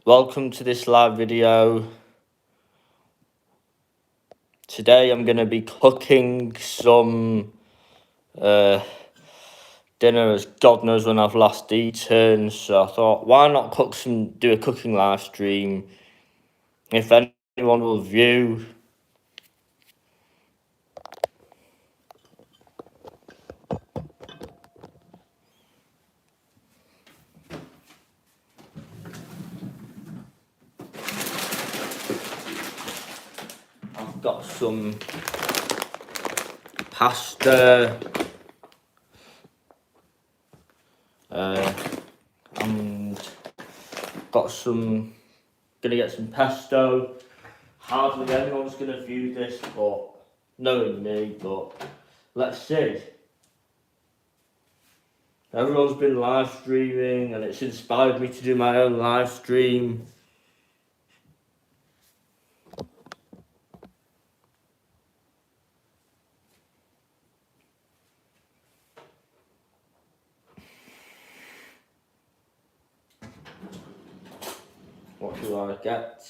Welcome to this live video. Today I'm going to be cooking some dinner, as God knows when I've last eaten. So I thought, why not do a cooking live stream? If anyone will view. I've got some pasta and gonna get some pesto. Hardly anyone's gonna view this, but knowing me, but let's see. Everyone's been live streaming and it's inspired me to do my own live stream. What should I get?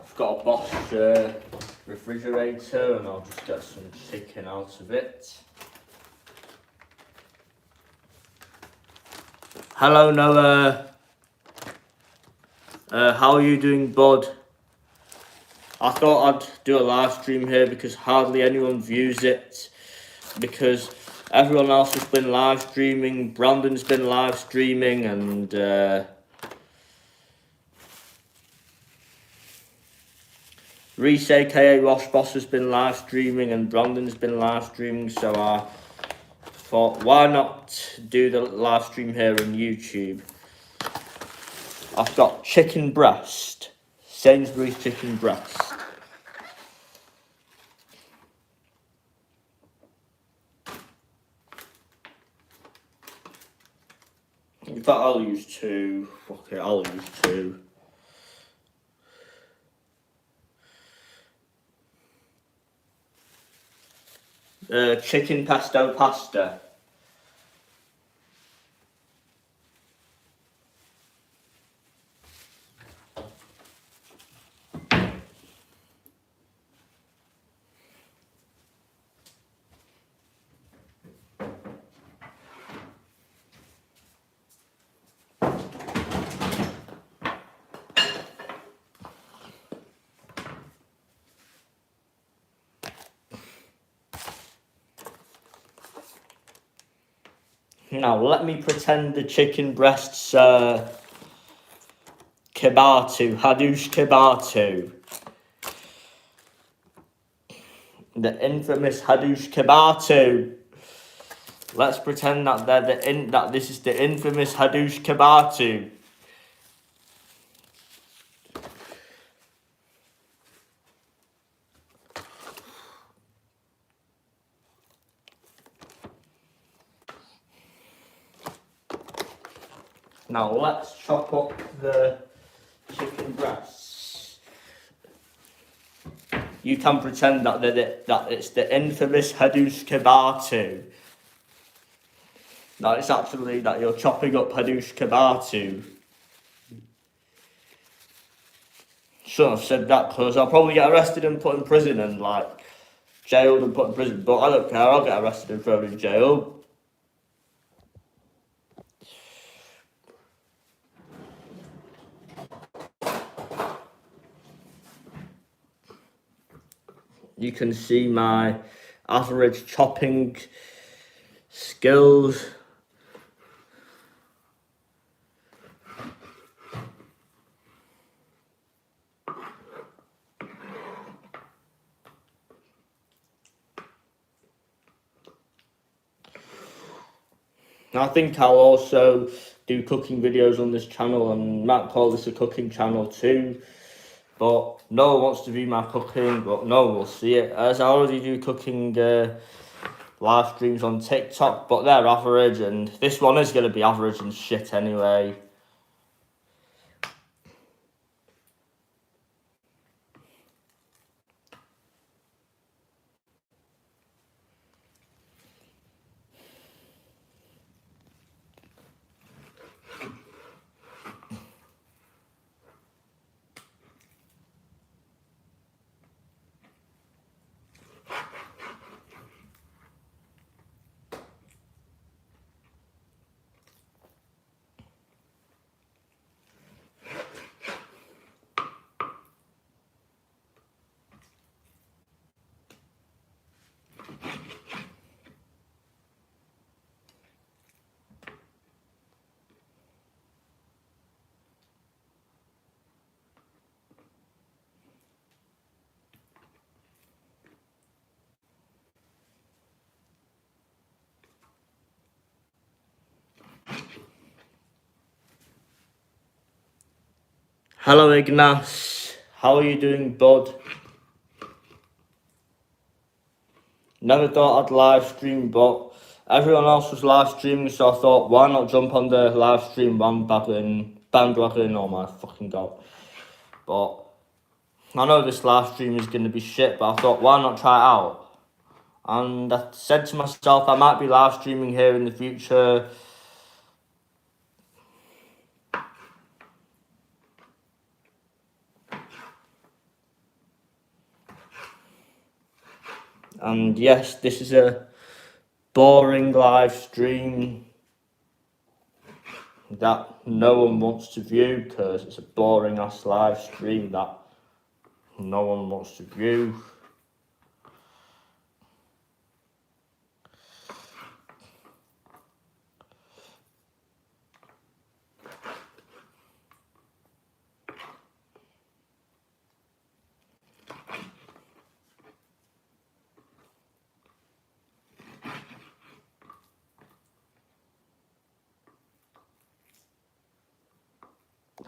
I've got a Bosch refrigerator and I'll just get some chicken out of it. Hello Noah. How are you doing, bud? I thought I'd do a live stream here because hardly anyone views it. Because everyone else has been live streaming. Brandon's been live streaming and Reese aka Wash Boss has been live streaming and Brandon's been live streaming, so I thought, why not do the live stream here on YouTube? I've got chicken breast, Sainsbury's chicken breast. In fact, I'll use two. Okay, I'll use two. Chicken pesto pasta. Now, let me pretend the chicken breasts kebatu, hadush kebatu. The infamous hadush kebatu. Let's pretend that that this is the infamous hadush kebatu. Now let's chop up the chicken breasts. You can pretend that it's the infamous hadush kebatu. That it's actually that you're chopping up hadush kebatu. Shouldn't have said that because I'll probably get arrested and put in prison and jailed and put in prison. But I don't care. I'll get arrested and thrown in jail. You can see my average chopping skills. I think I'll also do cooking videos on this channel and might call this a cooking channel too. But no one wants to view my cooking, but no one will see it, as I already do cooking live streams on TikTok, but they're average, and this one is going to be average and shit anyway. Hello Ignace, how are you doing, bud? Never thought I'd live stream, but everyone else was live streaming, so I thought, why not jump on the live stream bandwagon, oh my fucking god. But I know this live stream is going to be shit, but I thought, why not try it out? And I said to myself, I might be live streaming here in the future. And yes, this is a boring live stream that no one wants to view, because it's a boring ass live stream that no one wants to view.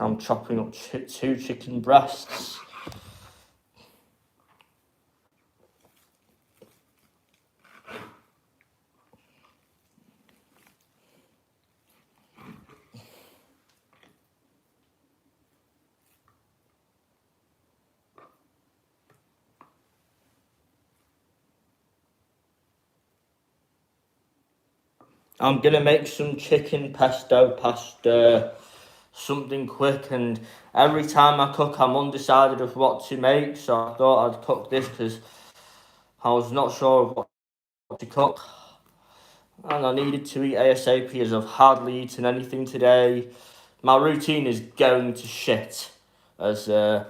I'm chopping up 2 chicken breasts. I'm gonna make some chicken pesto pasta, something quick, and every time I cook I'm undecided of what to make, so I thought I'd cook this because I was not sure of what to cook. And I needed to eat ASAP as I've hardly eaten anything today. My routine is going to shit as I've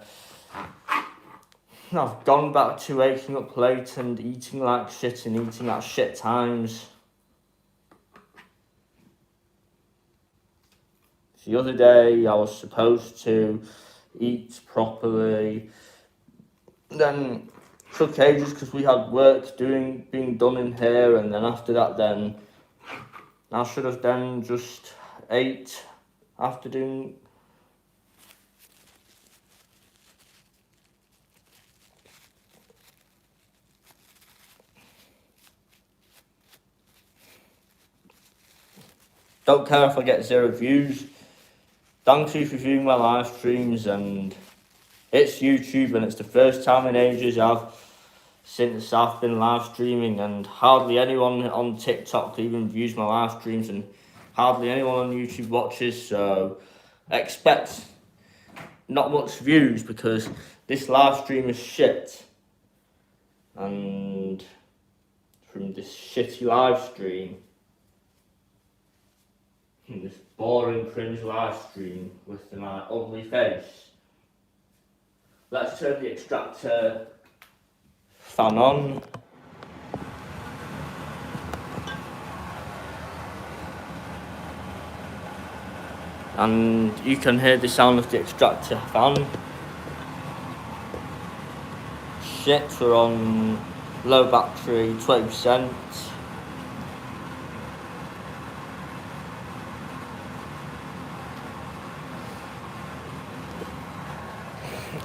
gone back to waking up late and eating like shit and eating at shit times. The other day I was supposed to eat properly, then took ages because we had work being done in here, and then after that then I should have then just ate after doing. Don't care if I get 0 views. Thank you for viewing my live streams, and it's YouTube and it's the first time in ages since I've been live streaming, and hardly anyone on TikTok even views my live streams, and hardly anyone on YouTube watches, so expect not much views because this live stream is shit. And from this shitty live stream, this boring cringe live stream with my ugly face, let's turn the extractor fan on. And you can hear the sound of the extractor fan. Shit, we're on low battery, 20%.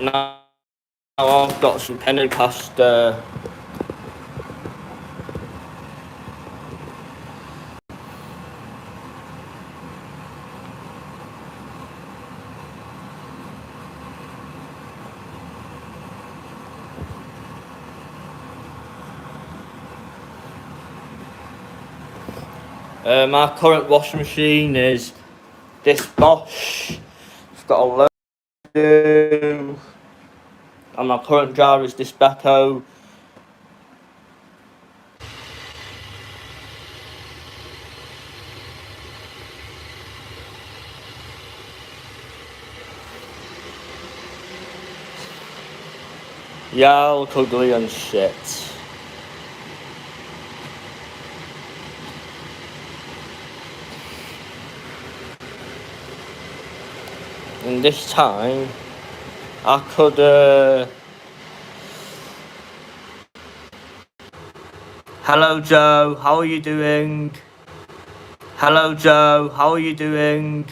Now I've got some penny pasta. My current washing machine is this Bosch. It's got a load to, and my current dryer is this Beko. Yeah, I look ugly and shit. And this time, I could, hello Joe, how are you doing? Hello Joe, how are you doing?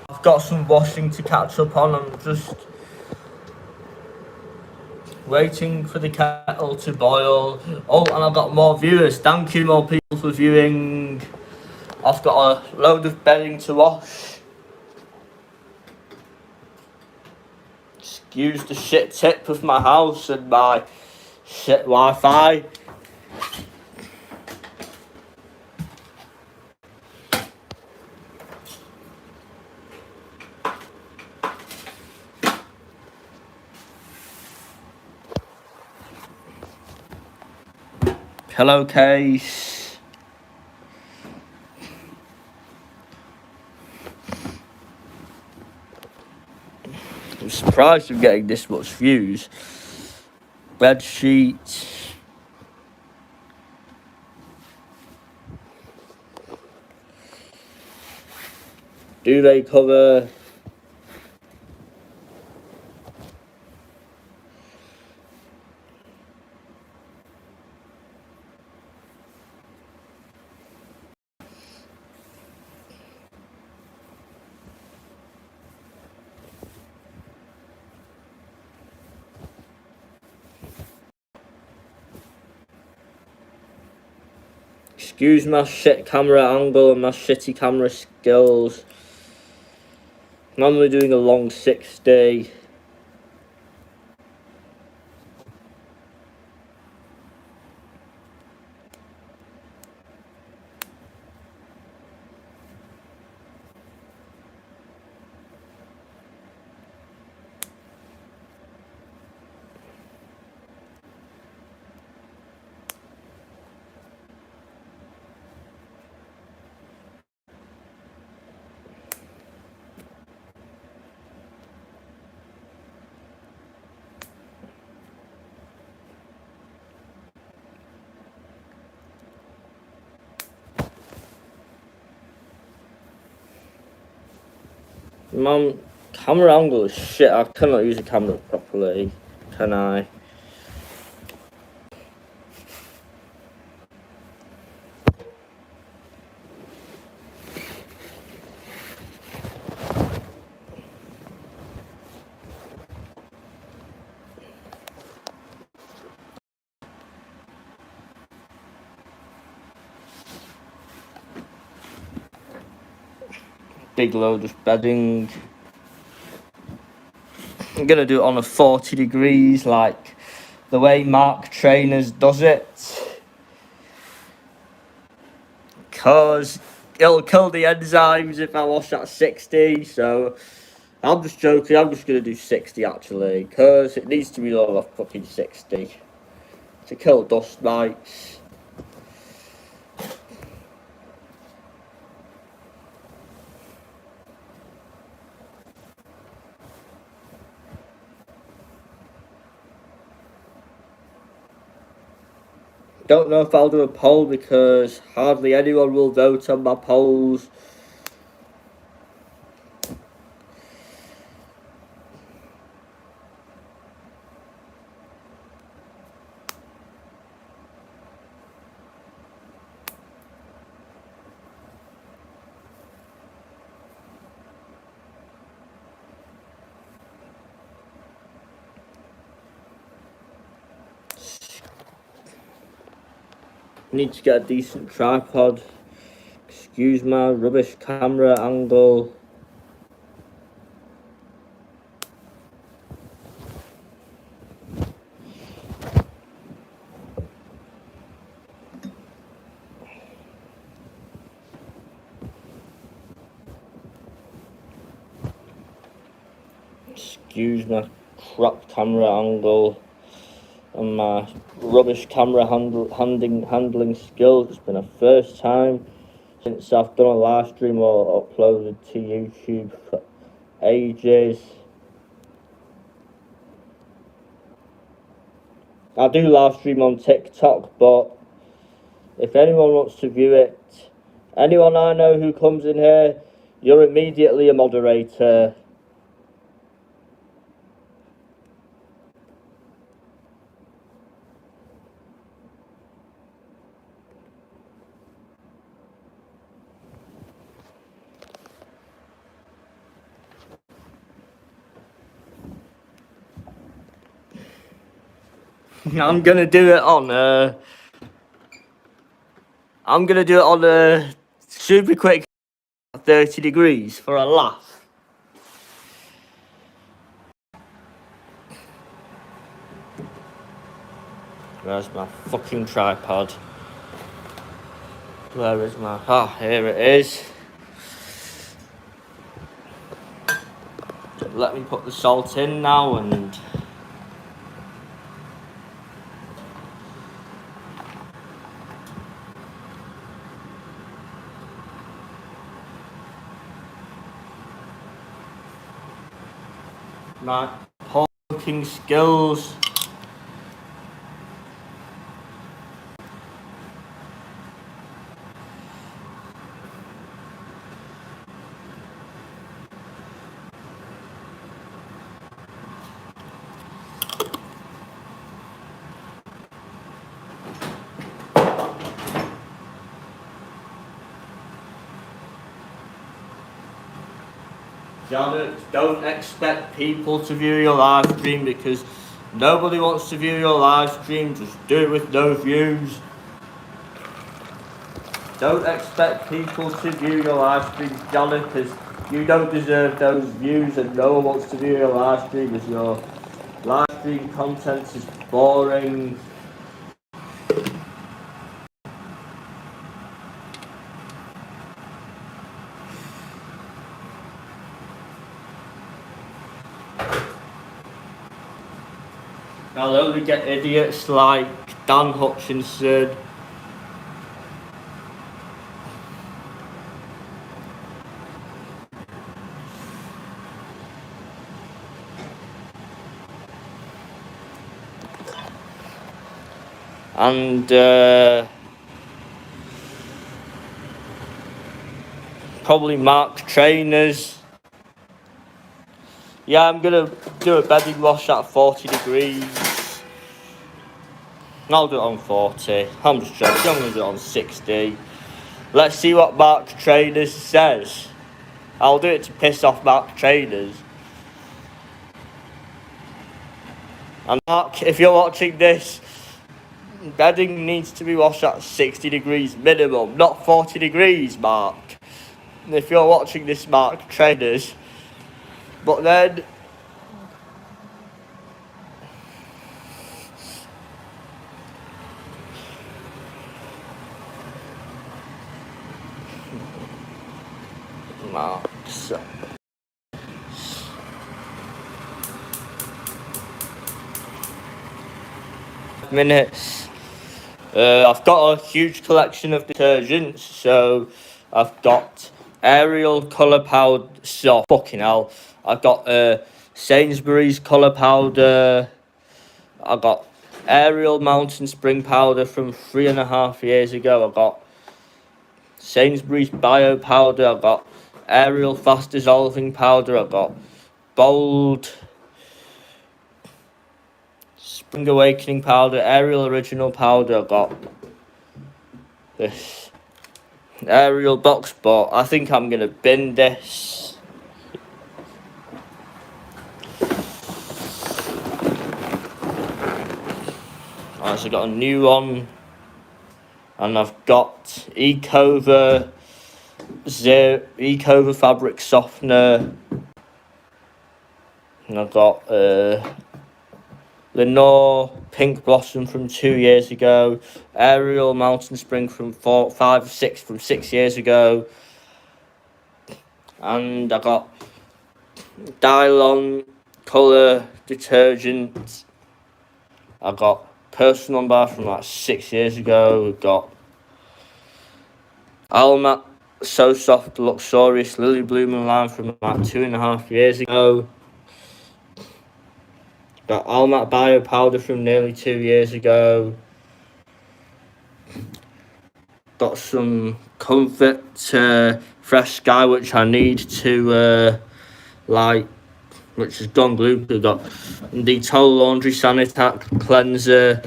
I've got some washing to catch up on. I'm just waiting for the kettle to boil. Oh, and I've got more viewers. Thank you, more people for viewing. I've got a load of bedding to wash. Excuse the shit tip of my house and my shit Wi-Fi. Pillowcase. I'm surprised I'm getting this much views. Bed sheets. Duvet cover. Excuse my shit camera angle and my shitty camera skills. I'm only doing a long 60. Mum, camera angle is shit. I cannot use a camera properly, can I? Big load of bedding. I'm gonna do it on a 40 degrees, like the way Mark Trainers does it. Cause it'll kill the enzymes if I wash at 60, so I'm just joking, I'm just gonna do 60 actually, cause it needs to be over fucking 60 to kill dust mites. Don't know if I'll do a poll because hardly anyone will vote on my polls. Need to get a decent tripod. Excuse my rubbish camera angle. Excuse my crap camera angle and my rubbish camera handling skills. It's been a first time since I've done a live stream or uploaded to YouTube for ages. I do live stream on TikTok, but if anyone wants to view it, anyone I know who comes in here, you're immediately a moderator. I'm gonna do it on super quick 30 degrees for a laugh. Where's my fucking tripod? Where is my... Ah, here it is. Let me put the salt in now and... my cooking skills. Janet, don't expect people to view your live stream because nobody wants to view your live stream. Just do it with no views. Don't expect people to view your live stream, Janet, because you don't deserve those views and no one wants to view your live stream because your live stream content is boring. I'll only get idiots like Dan Hutchinson. And probably Mark Trainers. Yeah, I'm gonna do a bedding wash at 40 degrees. I'll do it on 40. I'm just joking, I'm gonna do it on 60. Let's see what Mark Trainers says. I'll do it to piss off Mark Trainers. And Mark, if you're watching this, bedding needs to be washed at 60 degrees minimum, not 40 degrees, Mark. And if you're watching this, Mark Trainers, but then... Marks. Minutes. I've got a huge collection of detergents, so I've got Ariel colour powder. So fucking hell, I've got Sainsbury's colour powder. I got Ariel Mountain Spring powder from 3.5 years ago. I got Sainsbury's bio powder. I got Ariel fast dissolving powder. I got Bold Spring Awakening powder, Ariel original powder. I got this Ariel box, but I think I'm gonna bin this. I also got a new one. And I've got Ecova fabric softener. And I've got Lenore Pink Blossom from 2 years ago. Aerial Mountain Spring from 6 years ago. And I got Dylon colour detergent. I got Personal Bar from like 6 years ago. We've got Almat So Soft Luxurious Lily Bloom and Lime from like 2.5 years ago. Got Almat Bio Powder from nearly 2 years ago. Got some Comfort Fresh Sky, which I need to which has gone glue. We've got Dettol Laundry Sanitac Cleanser,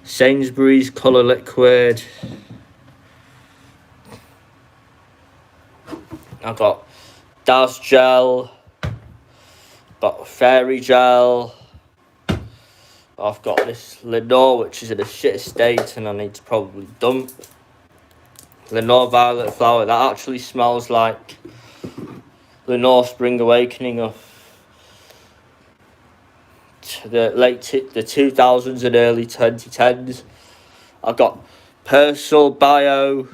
Sainsbury's Colour Liquid. I've got Daz Gel, got Fairy Gel. I've got this Lenore, which is in a shit state and I need to probably dump. Lenore Violet Flower, that actually smells like Lenore Spring Awakening of the the 2000s and early 2010s. I've got Personal Bio,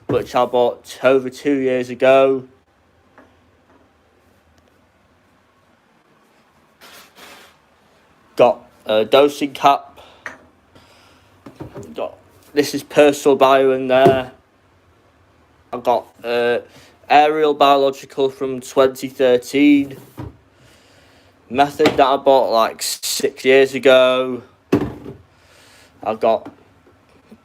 which I bought over 2 years ago. Got a dosing cap. This is Personal Bio in there. I've got Aerial Biological from 2013. Method that I bought like 6 years ago. I've got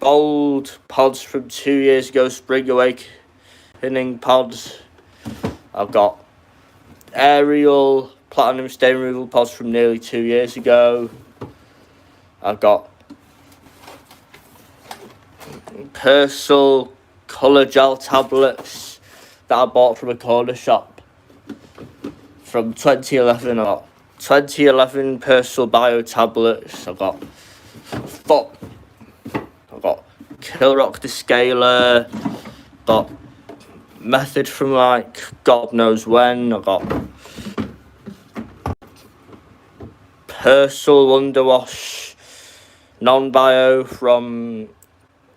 Bold pods from 2 years ago, Spring Awakening pods. I've got Aerial Platinum Stain Removal pods from nearly 2 years ago. I've got Persil Colour Gel tablets that I bought from a corner shop from 2011. I've got 2011 Persil Bio tablets. I've got Kilrock Descaler. Got Method from like God knows when. I've got Persil Wonder Wash non-bio from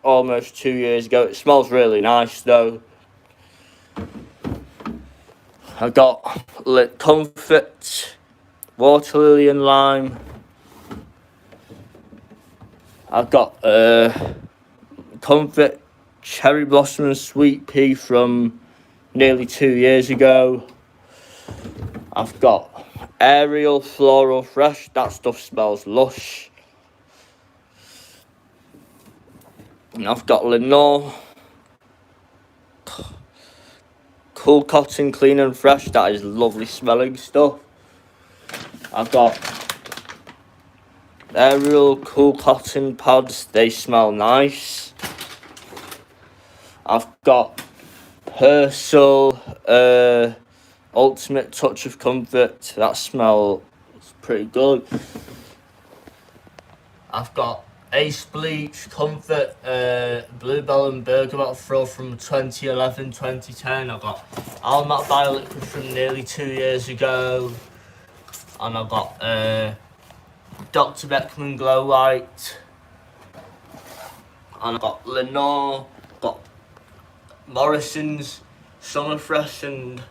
almost 2 years ago. It smells really nice though. I got Comfort Water Lily and Lime. I've got Comfort Cherry Blossom and Sweet Pea from nearly 2 years ago. I've got Aerial Floral Fresh. That stuff smells lush. And I've got Lenore Cool Cotton Clean and Fresh. That is lovely smelling stuff. I've got Aerial Cool Cotton Pods. They smell nice. I've got Persil Ultimate Touch of Comfort. That smells pretty good. I've got Ace Bleach Comfort Bluebell and Bergamot Throw from 2011, 2010. I've got Almat Bioliquid from nearly 2 years ago. And I've got Dr. Beckman Glow Light. And I've got Lenore. Got Morrison's Summer Fresh and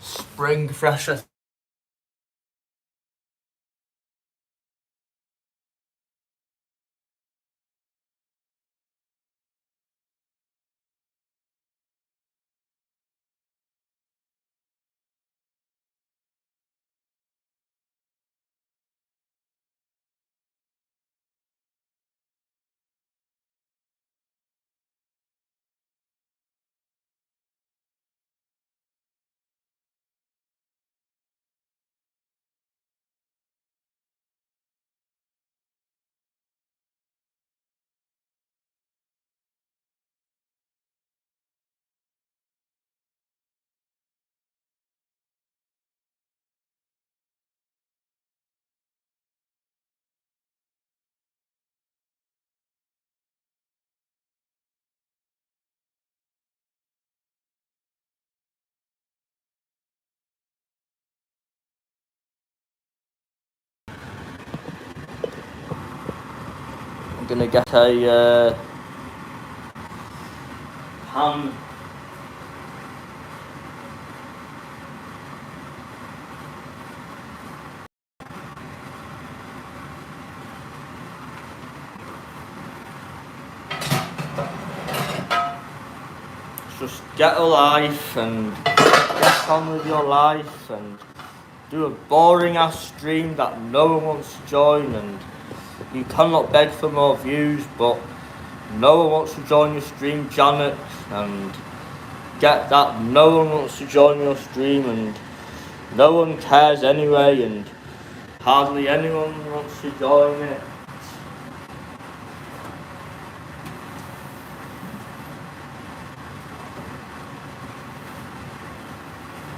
Spring Fresh. gonna get a pan. Just get a life and get on with your life and do a boring ass stream that no one wants to join, and you cannot beg for more views, but no one wants to join your stream, Janet, and get that no one wants to join your stream and no one cares anyway, and hardly anyone wants to join it.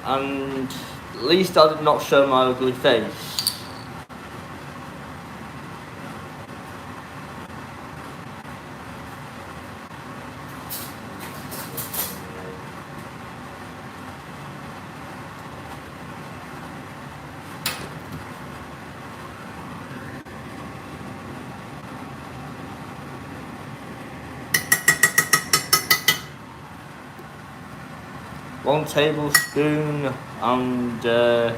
And at least I did not show my ugly face. One tablespoon and yeah,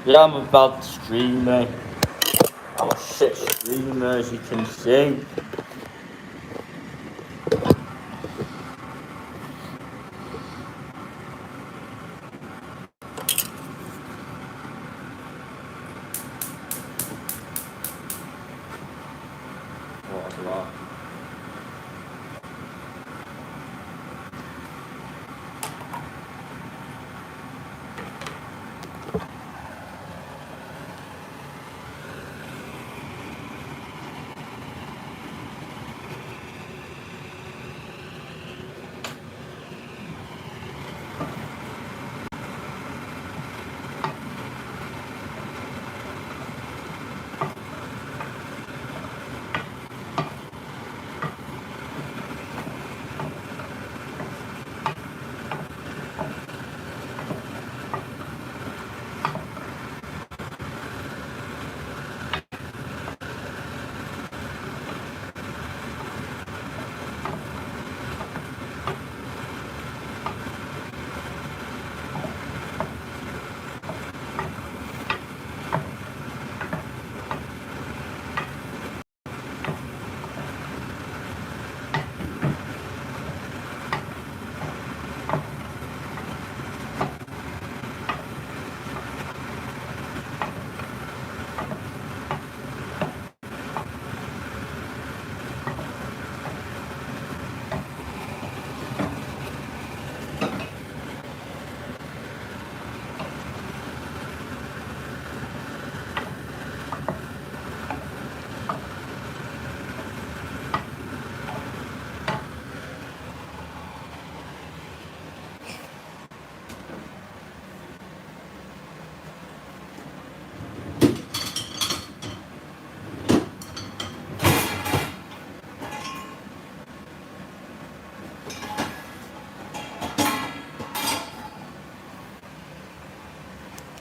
I'm a bad streamer. I'm a shit streamer, as you can see. What a lot.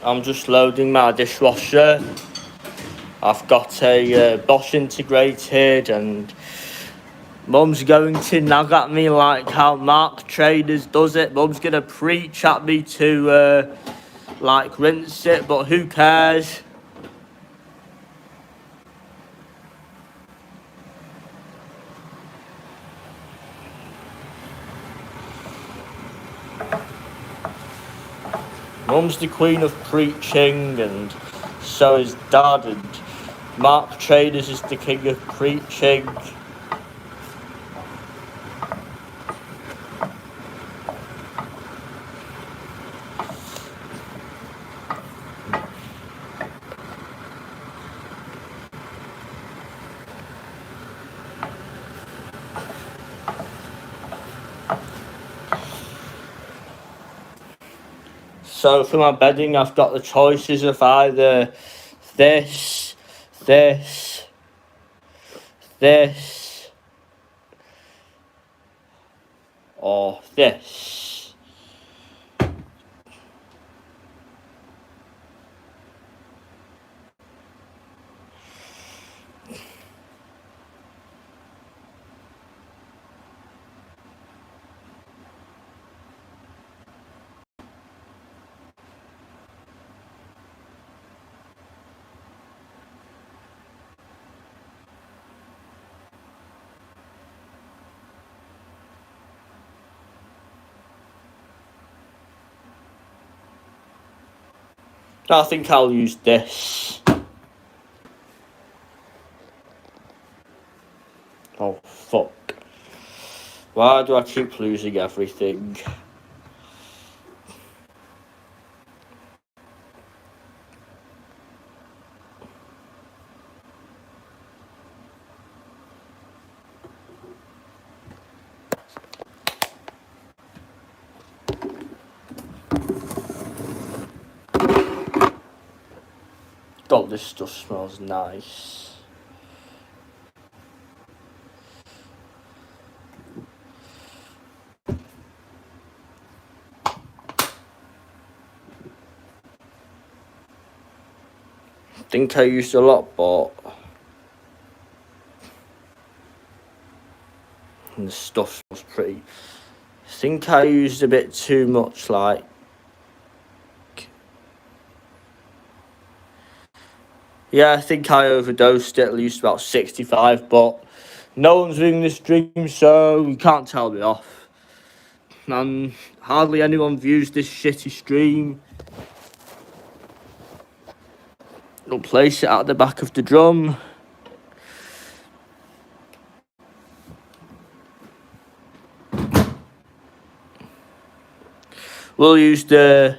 I'm just loading my dishwasher. I've got a Bosch integrated, and Mum's going to nag at me like how Mark Traders does it. Mum's gonna preach at me to like rinse it, but who cares? Mum's the queen of preaching, and so is Dad, and Mark Traders is the king of preaching. So for my bedding, I've got the choices of either this, this, this, or this. I think I'll use this. Oh, fuck. Why do I keep losing everything? God, this stuff smells nice. I think I used a lot, but the stuff smells pretty. I think I used a bit too much, like. Yeah, I think I overdosed it, at least about 65, but no one's viewing this stream, so you can't tell me off. And hardly anyone views this shitty stream. We'll place it at the back of the drum. We'll use the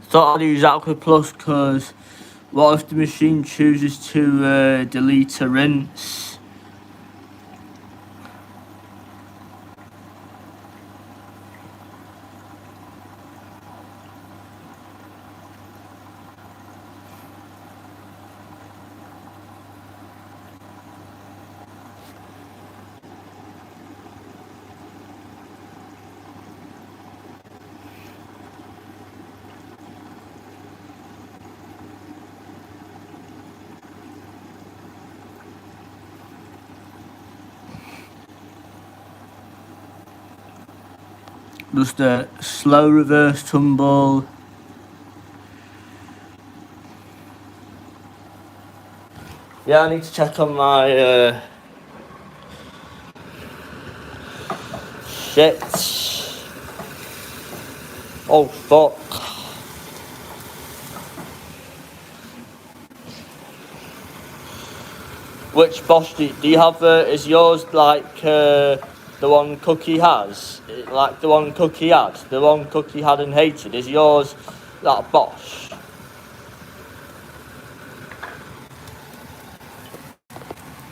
thought I'd use Aqua Plus because what if the machine chooses to delete a rinse? Just a slow reverse tumble. Yeah, I need to check on my shit. Oh fuck. Which boss do you have? Is yours like the one Cookie has? Like the one Cookie had? The one Cookie had and hated? Is yours that boss?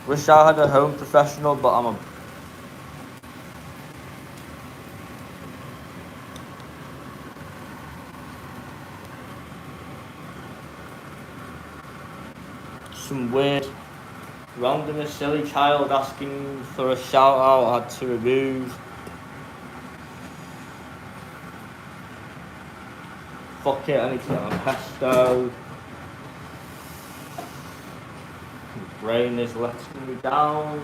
Wish I had a home professional, but I'm a... Some weird, random silly child asking for a shout out I had to remove. Fuck it, I need to get my pesto. My brain is letting me down.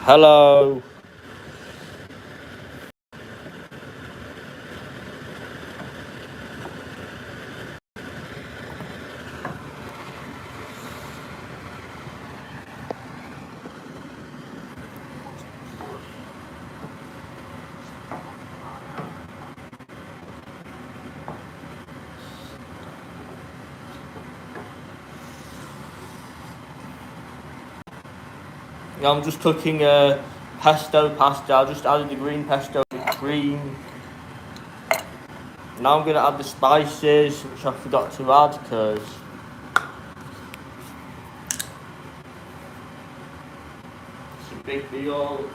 Hello. Yeah, I'm just cooking pesto pasta. I just added the green pesto with cream. Now I'm going to add the spices, which I forgot to add because it's a big deal.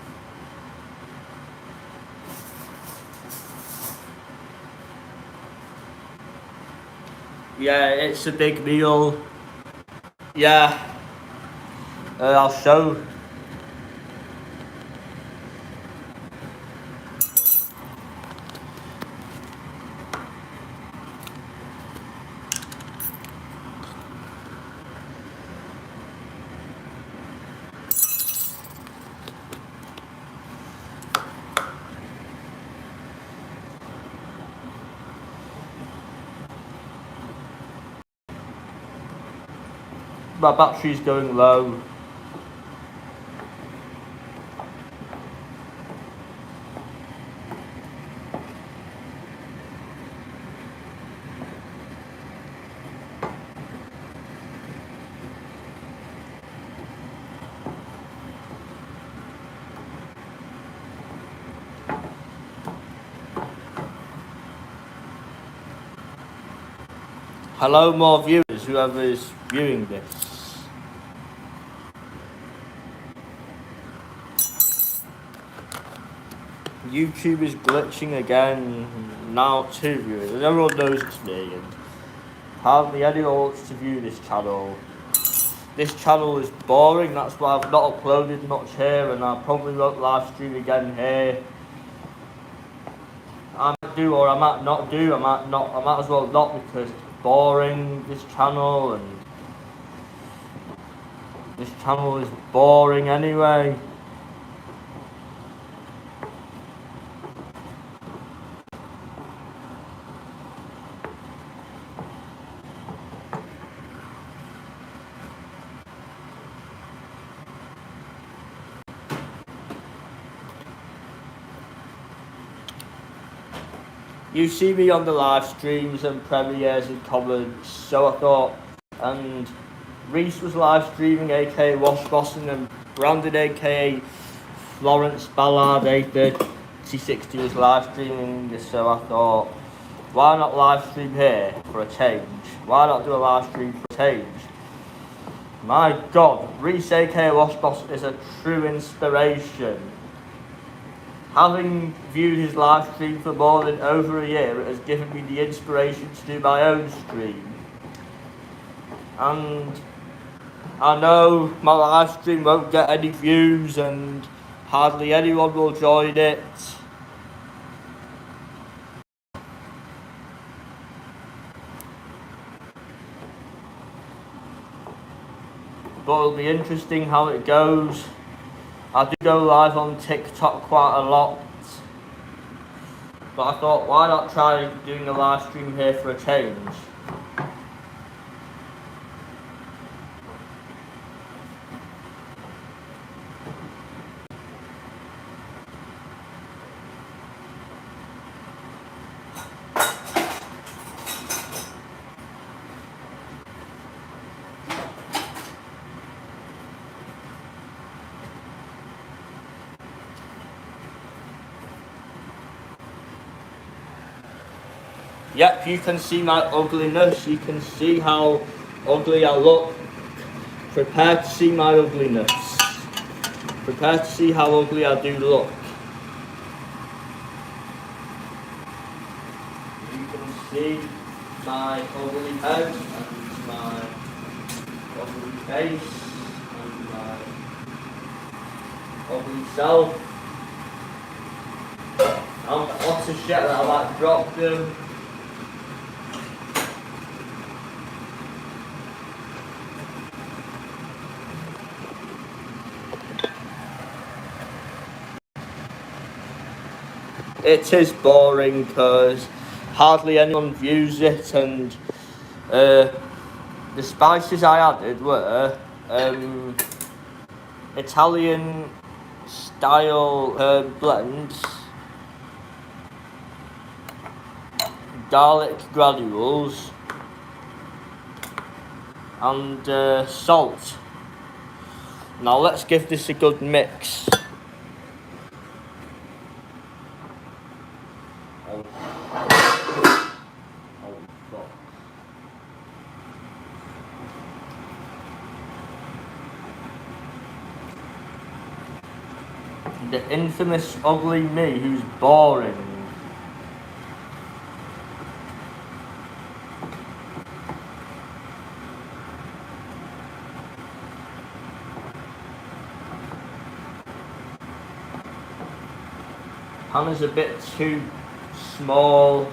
Yeah, it's a big meal. Yeah, I'll show. My battery's going low. Hello, more viewers, whoever is viewing this. YouTube is glitching again. Now 2 viewers. And everyone knows it's me, and hardly anyone wants to view this channel. This channel is boring, that's why I've not uploaded much here, and I probably won't live stream again here. I might do or I might not do, I might as well not because it's boring, this channel, and this channel is boring anyway. You see me on the live streams and premieres and comments, so I thought, and Reese was live streaming, aka Wash Boston, and Brandon, aka Florence Ballard, A3060 was live streaming, so I thought, why not live stream here for a change? Why not do a live stream for a change? My God, Reese, aka Wash Boston, is a true inspiration. Having viewed his live stream for more than over a year, it has given me the inspiration to do my own stream. And I know my live stream won't get any views and hardly anyone will join it. But it'll be interesting how it goes. I do go live on TikTok quite a lot. But I thought, why not try doing a live stream here for a change? Yep, you can see my ugliness, you can see how ugly I look. Prepare to see my ugliness. Prepare to see how ugly I do look. You can see my ugly head and my ugly face and my ugly self. Lots of shit that I like dropped them. it is boring because hardly anyone views it, and the spices I added were Italian style herb blends, garlic granules, and salt. Now let's give this a good mix. The infamous ugly me who's boring. Pan is a bit too small.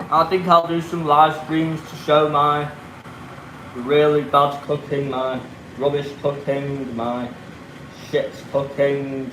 I think I'll do some live streams to show my really bad cooking, my rubbish cooking, my shit cooking.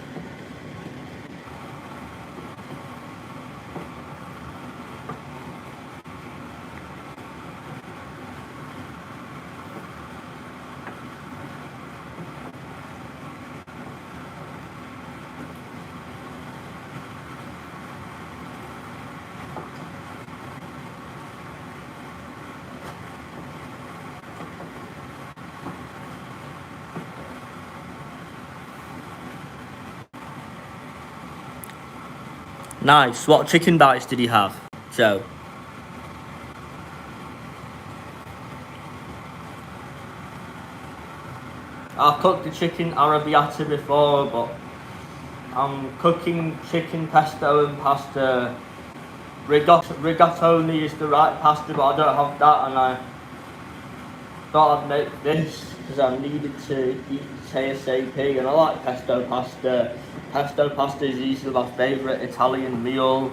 Nice. What chicken bites did he have, Joe? I've cooked the chicken arrabbiata before, but I'm cooking chicken pesto and pasta. Rigatoni is the right pasta, but I don't have that, and I thought I'd make this because I needed to eat ASAP, and I like pesto pasta. Pesto pasta is easily my favourite Italian meal.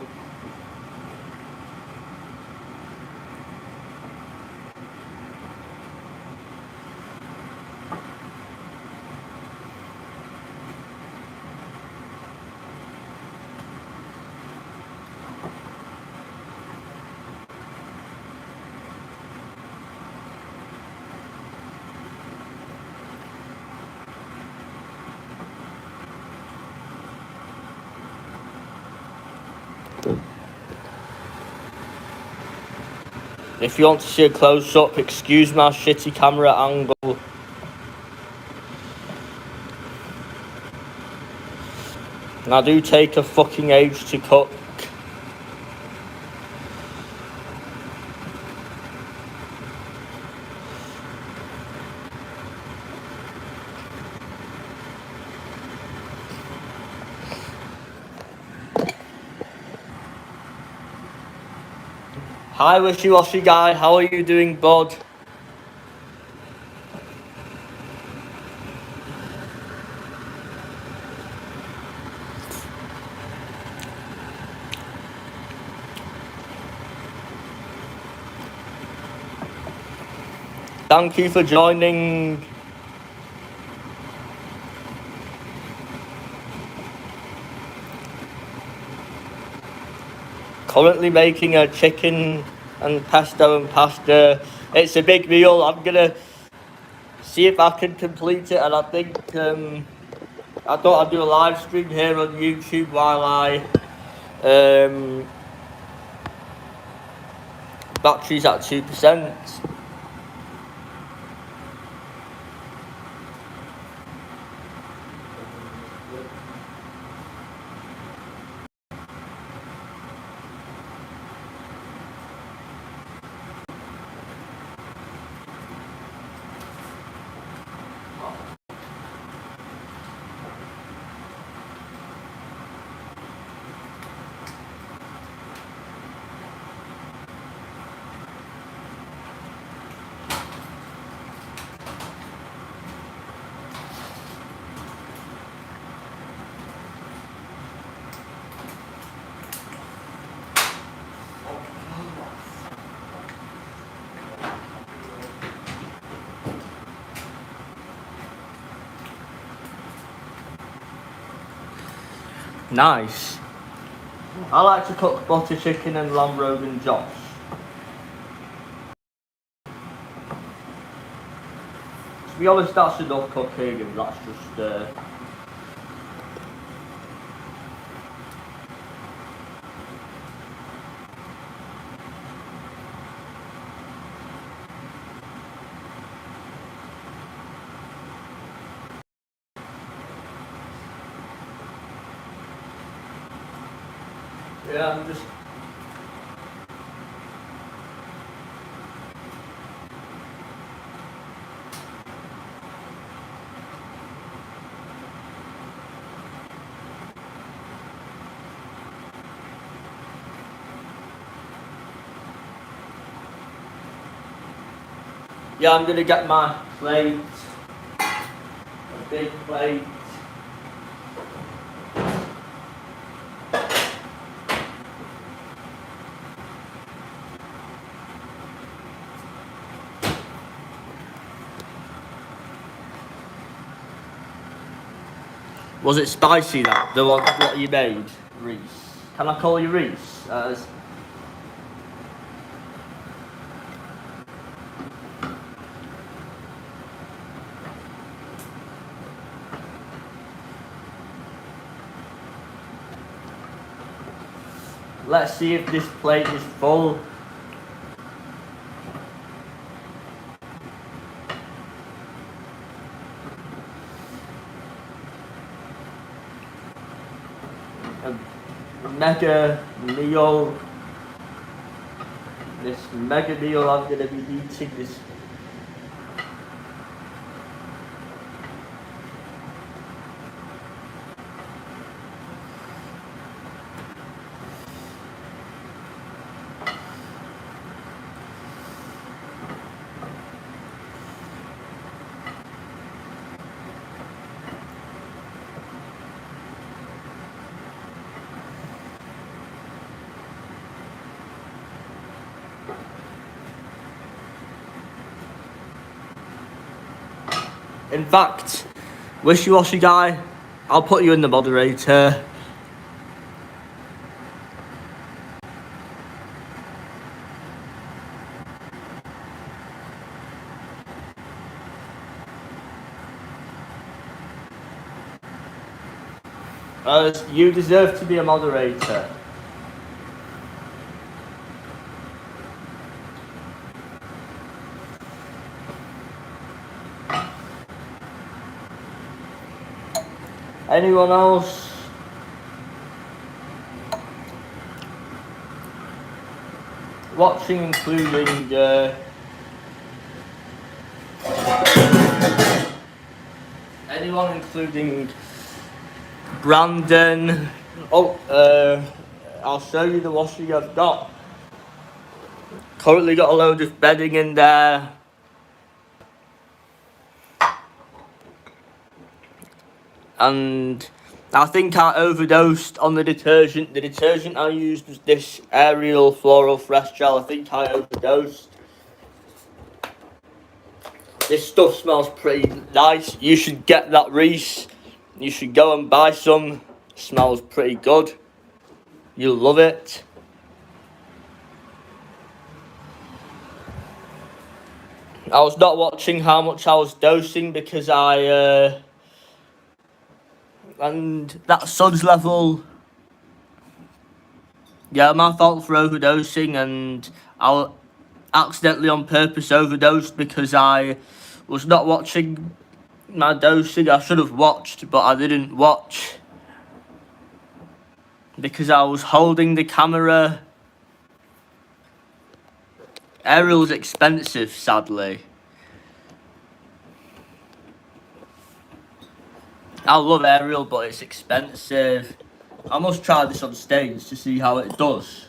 If you want to see a close-up, excuse my shitty camera angle. And I do take a fucking age to cook. Hi Wishy-Washy Guy, how are you doing, bud? Thank you for joining. Currently making a chicken and pesto and pasta. It's a big meal. I'm gonna see if I can complete it, and I think I thought I'd do a live stream here on YouTube while I battery's at 2%. Nice. I like to cook butter chicken and lamb rogan josh. To be honest, that's enough cooking, and that's just. Yeah, I'm just. Yeah, I'm gonna get my plate, a big plate. Was it spicy, that? The one what you made? Reese. Can I call you Reese? Let's see if this plate is full. A mega meal. This mega meal I'm gonna be eating this. In fact, wishy-washy guy, I'll put you in the moderator. You deserve to be a moderator. Anyone else? Watching, including anyone, including Brandon. I'll show you the washing I've got. Currently got a load of bedding in there. And I think I overdosed on the detergent. The detergent I used was this Ariel Floral Fresh Gel. I think I overdosed. This stuff smells pretty nice. You should get that, Reese. You should go and buy some. Smells pretty good. You'll love it. I was not watching how much I was dosing because and that suds level. Yeah, my fault for overdosing, and I accidentally on purpose overdosed because I was not watching my dosing. I should have watched, but I didn't watch because I was holding the camera. Ariel's expensive, sadly. I love Ariel, but it's expensive. I must try this on stage to see how it does.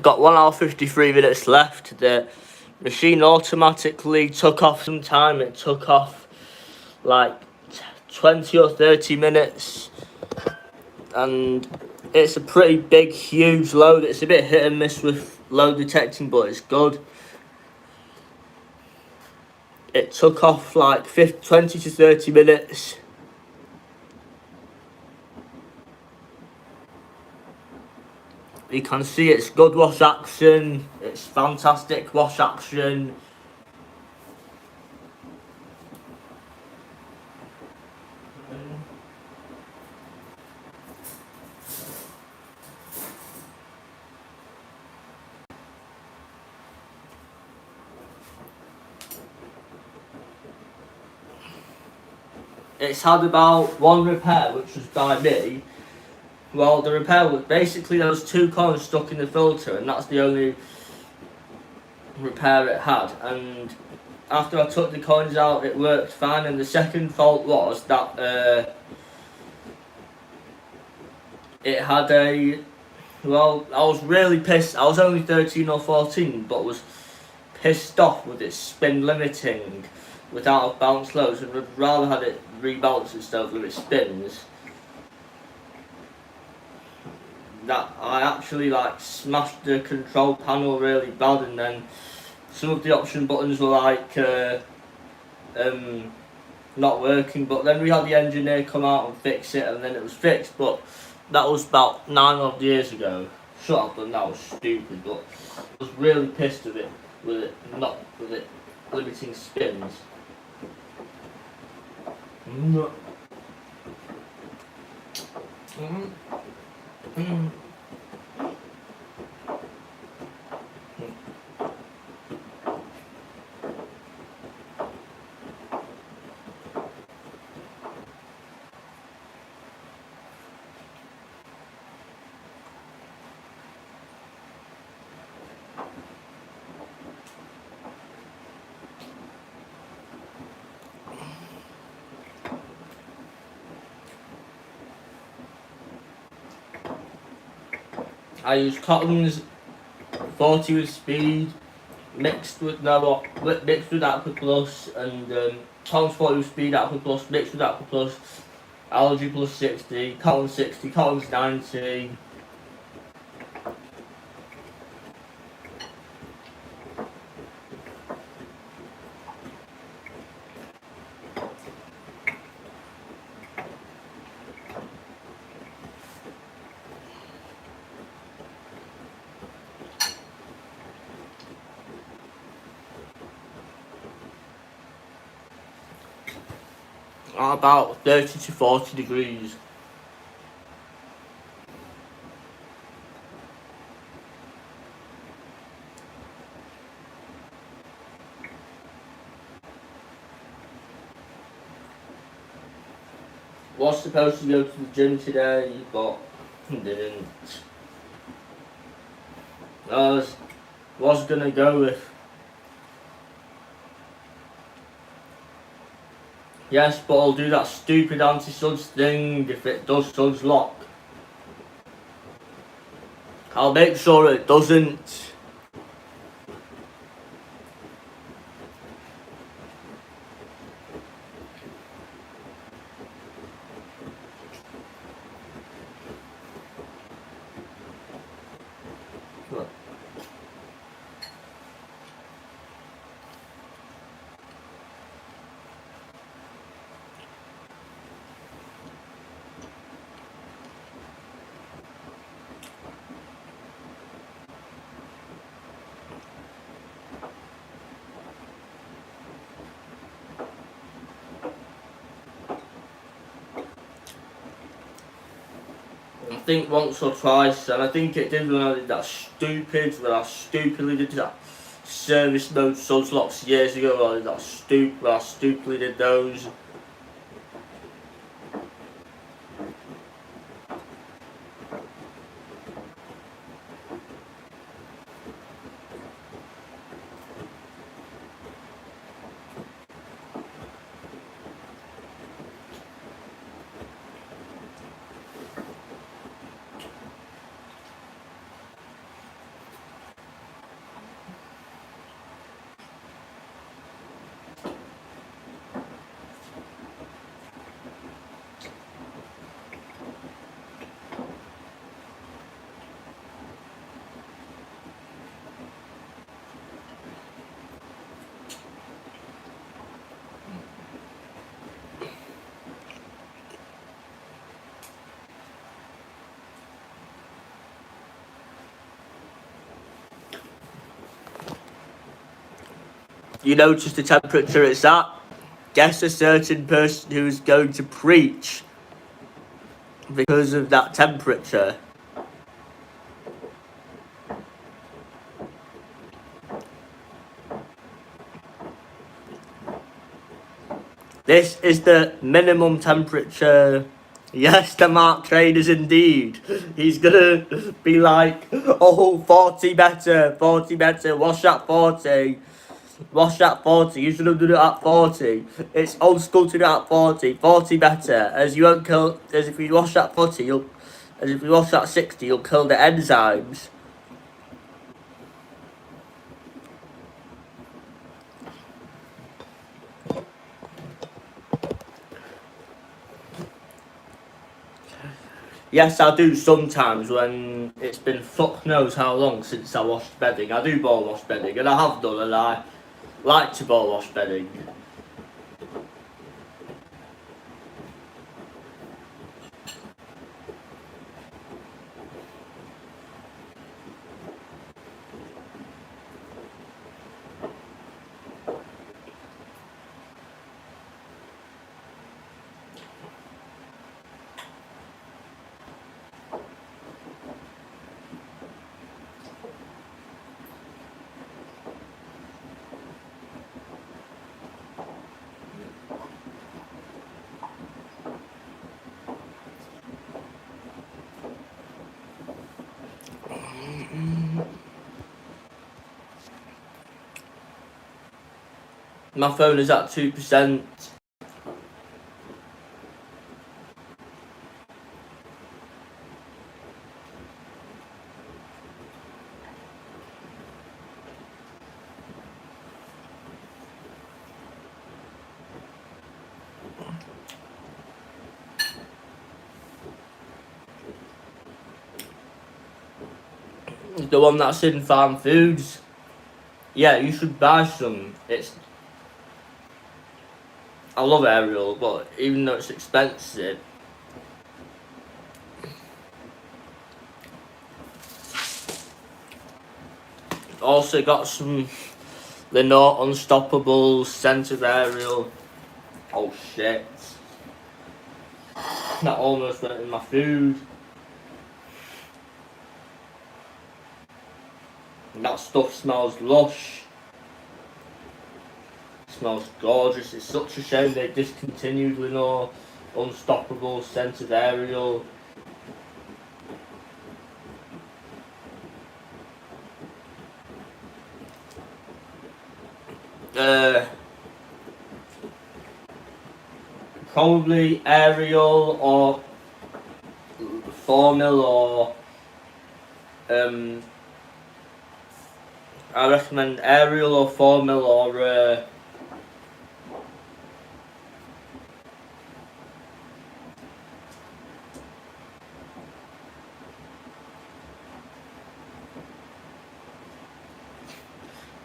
Got 1 hour 53 minutes left. The machine automatically took off some time. It took off like 20 or 30 minutes, and it's a pretty big, huge load. It's a bit hit and miss with load detecting, but it's good. It took off like 20 to 30 minutes. You can see it's good wash action. It's fantastic wash action. It's had about 1 repair, which was by me. Well, the repair was basically there was 2 coins stuck in the filter, and that's the only repair it had. And after I took the coins out, it worked fine. And the second fault was that it had a, well, I was really pissed. I was only 13 or 14, but was pissed off with its spin limiting without bounce loads, and would rather had it rebalance itself with its spins. That I actually like smashed the control panel really bad, and then some of the option buttons were like not working. But then we had the engineer come out and fix it, and then it was fixed. But that was about 9 odd years ago. Should have done that, was stupid, but I was really pissed with it limiting spins. I use Cotton's 40 with speed, mixed with Aqua Plus, and Cotton's 40 with speed, Aqua Plus, mixed with Aqua Plus, Algae plus 60, Cotton 60, Cotton's 90. About 30 to 40 degrees. Was supposed to go to the gym today, but didn't. I was gonna go with, yes, but I'll do that stupid anti-suds thing if it does suds lock. I'll make sure it doesn't. I think once or twice, and I think it did when I did that when I stupidly did that service mode suds locks years ago. I did that I stupidly did those. you notice the temperature it's at, guess a certain person who's going to preach because of that temperature. This is the minimum temperature. Yes, the Mark Traders indeed. He's gonna be like, oh, 40 better, 40 better, wash at 40. Wash at 40, you should have done it at 40. It's old school to do it at 40. 40 better, as you won't kill, as if you wash at 40, as if you wash at 60, you'll kill the enzymes. Yes, I do sometimes when it's been fuck knows how long since I washed bedding. I do ball wash bedding, and I have done, and I like to ball wash bedding. My phone is at 2%. The one that's in Farm Foods. Yeah, you should buy some. I love Ariel, but even though it's expensive, also got some Lenore Unstoppable scent of Ariel. Oh shit. That almost went in my food. And that stuff smells lush. Smells gorgeous. It's such a shame they discontinued Lenore Unstoppable scent of Ariel. Probably Ariel or 4ml or I recommend Ariel or 4ml or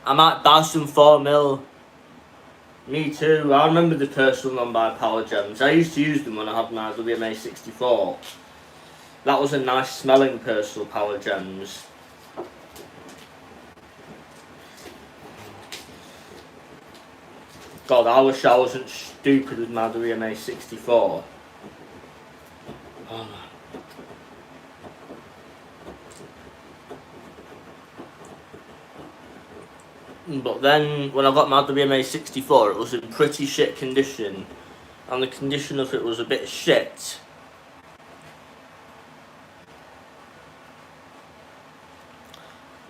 I might buy some 4ml. Me too. I remember the personal one by Power Gems. I used to use them when I had my WMA 64. That was a nice smelling personal Power Gems. God, I wish I wasn't stupid with my WMA 64. Oh. But then, when I got my WMA 64, it was in pretty shit condition. And the condition of it was a bit shit.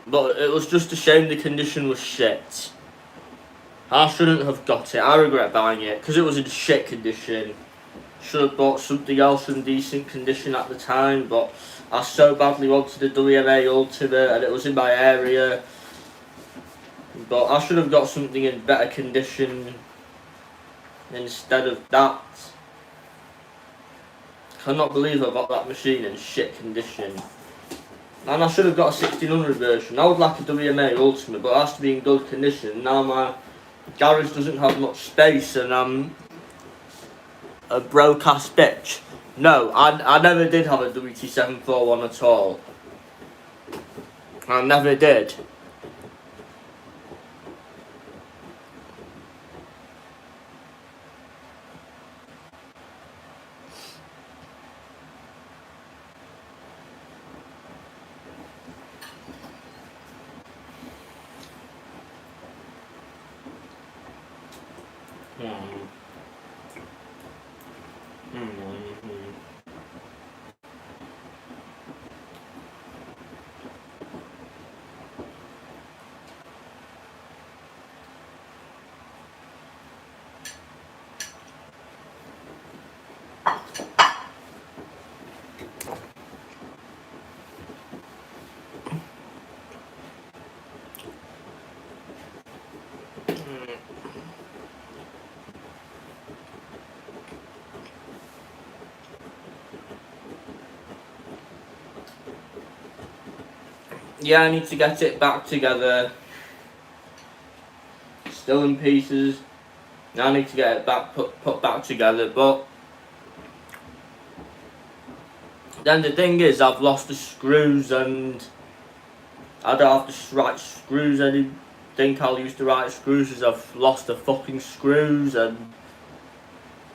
But it was just a shame the condition was shit. I shouldn't have got it. I regret buying it, because it was in shit condition. Should have bought something else in decent condition at the time, but I so badly wanted a WMA Ultimate, and it was in my area. But I should have got something in better condition instead of that. I cannot believe I got that machine in shit condition. And I should have got a 1600 version. I would like a WMA Ultimate, but it has to be in good condition. Now my garage doesn't have much space and I'm a broke ass bitch. No, I never did have a WT741 at all. I never did. Mm. Yeah, I need to get it back together. Still in pieces. I need to get it back put back together, but then the thing is, I've lost the screws and I don't have the right screws. I think I'll use the right screws as I've lost the fucking screws and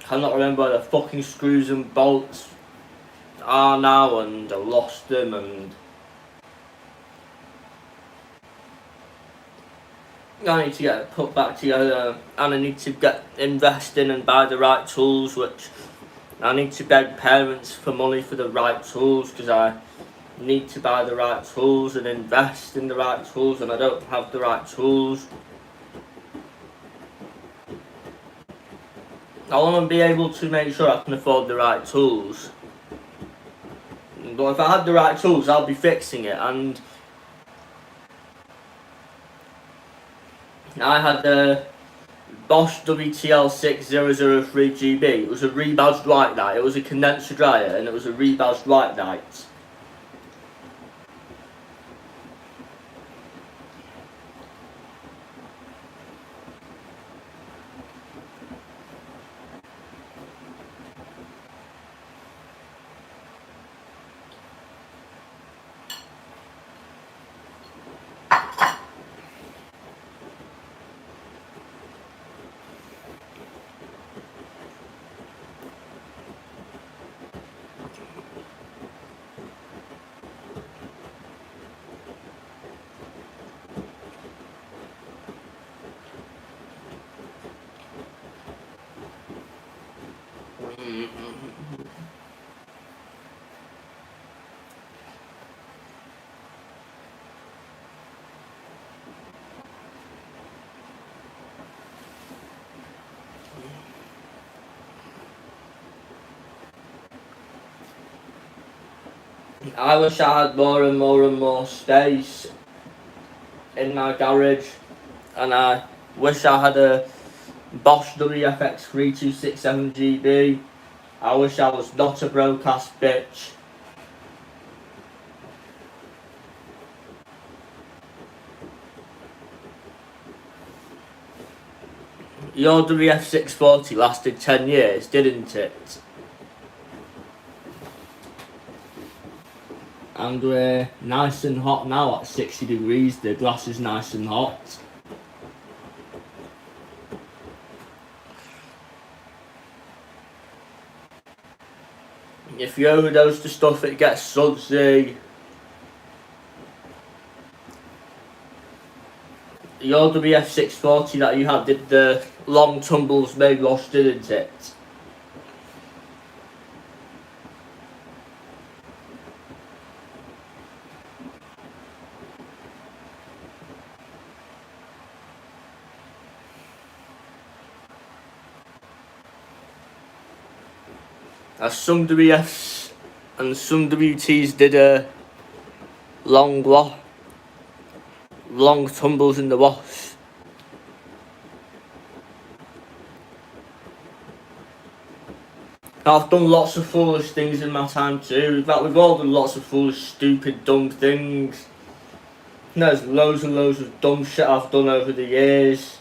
cannot remember where the fucking screws and bolts are now, and I lost them, and I need to get it put back together, and I need to invest in and buy the right tools, which I need to beg parents for money for the right tools, because I need to buy the right tools and invest in the right tools, and I don't have the right tools. I want to be able to make sure I can afford the right tools. But if I had the right tools, I'll be fixing it. And I had a Bosch WTL6003GB. It was a rebadged white light. It was a condenser dryer, and it was a rebadged white light. I wish I had more and more space in my garage, and I wish I had a Bosch WFX3267GB. I wish I was not a broke ass bitch. Your WF640 lasted 10 years, didn't it? And we're nice and hot now at 60 degrees, the glass is nice and hot. If you overdose to stuff, it gets sudsy. Your WF640 that you had did the long tumbles made wash, didn't it? As some WFs and some WTs did a long tumbles in the wash. I've done lots of foolish things in my time too. In fact, we've all done lots of foolish, stupid, dumb things. There's loads and loads of dumb shit I've done over the years.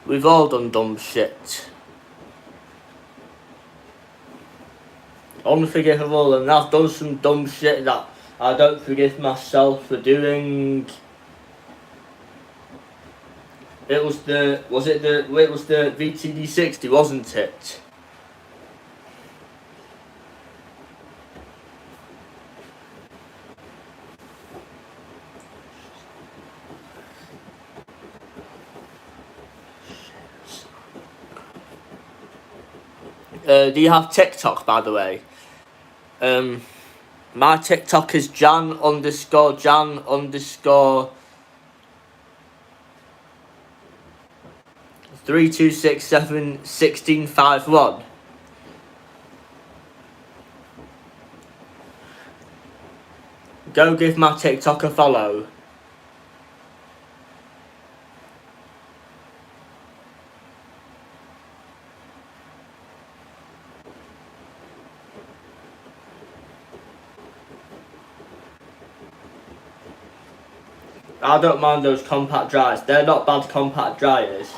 We've all done dumb shit. Unforgivable, and I've done some dumb shit that I don't forgive myself for doing. It was the VTD60, wasn't it? Do you have TikTok, by the way? My TikTok is Jan_32671651. Go give my TikTok a follow. I don't mind those compact dryers. They're not bad compact dryers.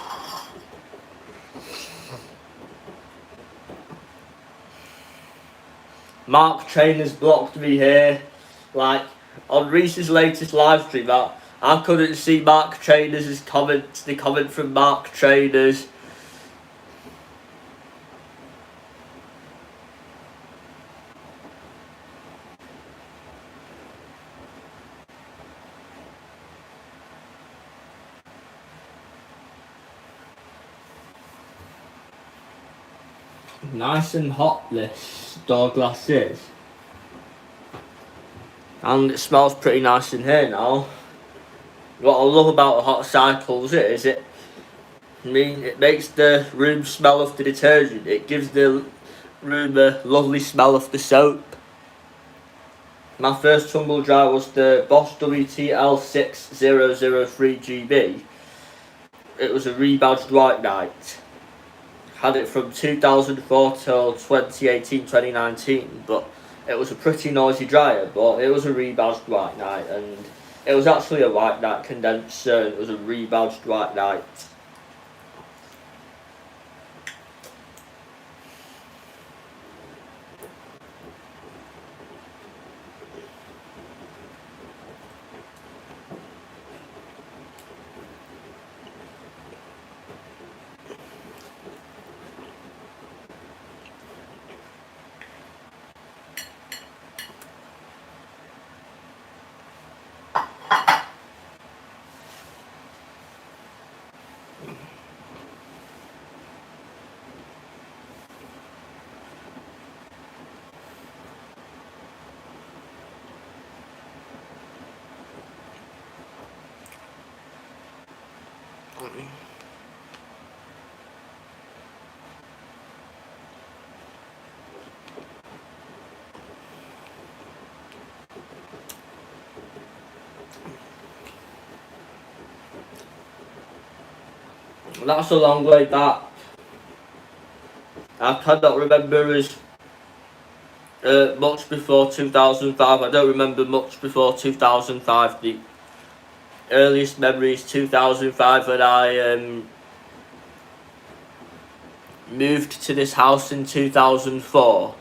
Mark Trainer's blocked me here. Like, on Reese's latest live stream, I couldn't see Mark Trainer's comments, the comment from Mark Trainer's. Nice and hot, this door glass is. And it smells pretty nice in here now. What I love about the hot cycles is it makes the room smell of the detergent. It gives the room a lovely smell of the soap. My first tumble dryer was the Bosch WTL6003GB. It was a rebadged White Knight. Had it from 2004 till 2018-2019, but it was a pretty noisy dryer, but it was a rebadged White Knight, and it was actually a White Knight condenser, and it was a rebadged White Knight. That's a long way back. I cannot remember as much before 2005. I don't remember much before 2005. The earliest memory is 2005 when I moved to this house in 2004.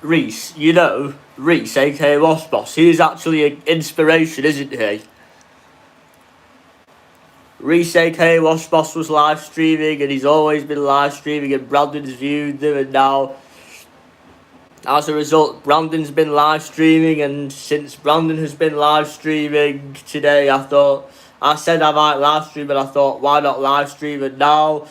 Reese, you know, Reese, aka Wasp Boss, he is actually an inspiration, isn't he? Reese, aka Wasp Boss, was live streaming, and he's always been live streaming, and Brandon's viewed them, and now, as a result, Brandon's been live streaming, and since Brandon has been live streaming today, I said I might live stream, and I thought, why not live stream, and now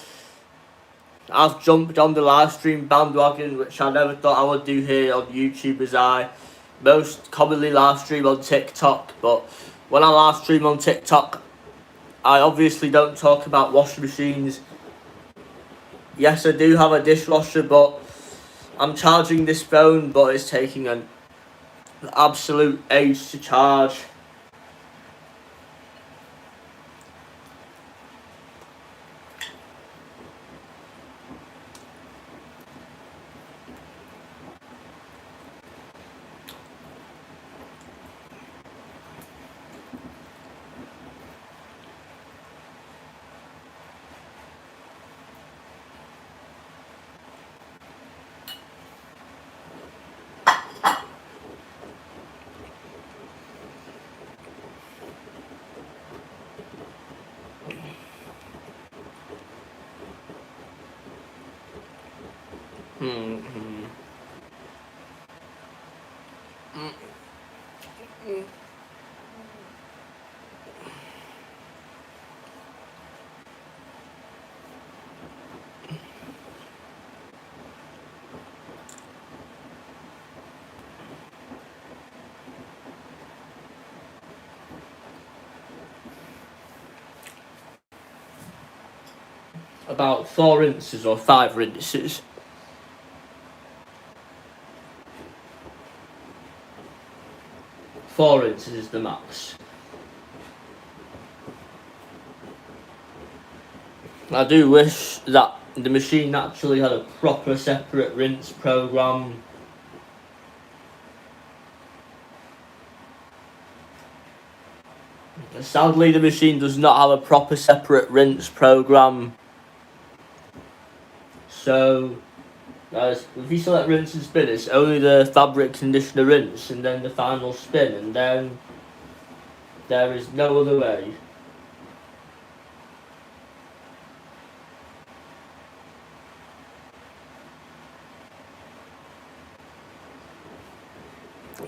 I've jumped on the live stream bandwagon, which I never thought I would do here on YouTube, as I most commonly live stream on TikTok. But when I live stream on TikTok, I obviously don't talk about washing machines. Yes, I do have a dishwasher, but I'm charging this phone, but it's taking an absolute age to charge. Mm-hmm. About 4 rinses or 5 rinses. 4 rinses is the max. I do wish that the machine actually had a proper separate rinse program. Sadly, the machine does not have a proper separate rinse program. So, if you select rinse and spin, it's only the fabric conditioner rinse and then the final spin, and then there is no other way.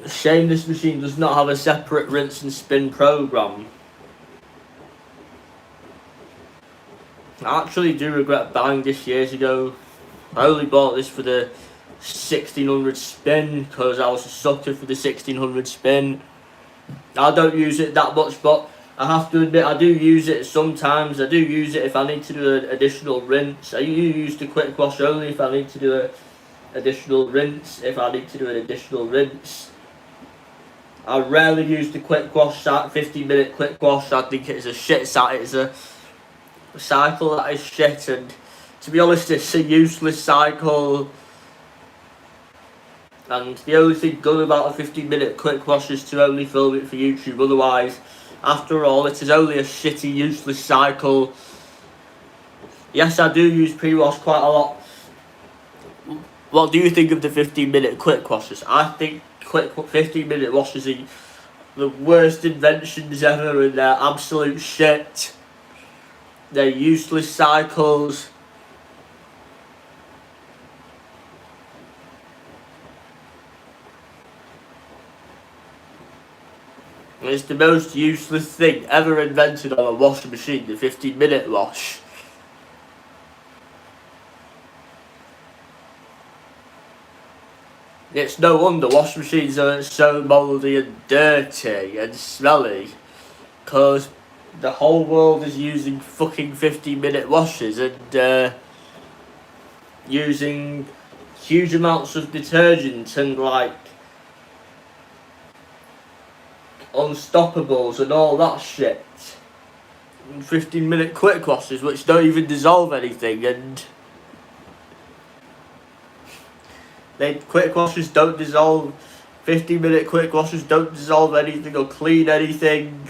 Shame this machine does not have a separate rinse and spin program. I actually do regret buying this years ago. I only bought this for the 1600 spin because I was a sucker for the 1600 spin. I don't use it that much, but I have to admit I do use it sometimes. I do use it if I need to do an additional rinse. I use the quick wash only if I need to do an additional rinse. If I need to do an additional rinse, I rarely use the quick wash. 15-minute quick wash. I think it's a shit site. It's a cycle that is shit, and to be honest, it's a useless cycle. And the only thing good about a 15-minute quick wash is to only film it for YouTube. Otherwise, after all, it is only a shitty, useless cycle. Yes, I do use pre-wash quite a lot. What do you think of the 15-minute quick washes? I think quick 15-minute washes are the worst inventions ever, and they're absolute shit. They're useless cycles. It's the most useless thing ever invented on a washing machine, the 15-minute wash. It's no wonder washing machines are so mouldy and dirty and smelly, because the whole world is using fucking 15-minute washes and using huge amounts of detergent and like unstoppables and all that shit. 15-minute quick washes which don't even dissolve anything, and quick washes don't dissolve. 15-minute quick washes don't dissolve anything or clean anything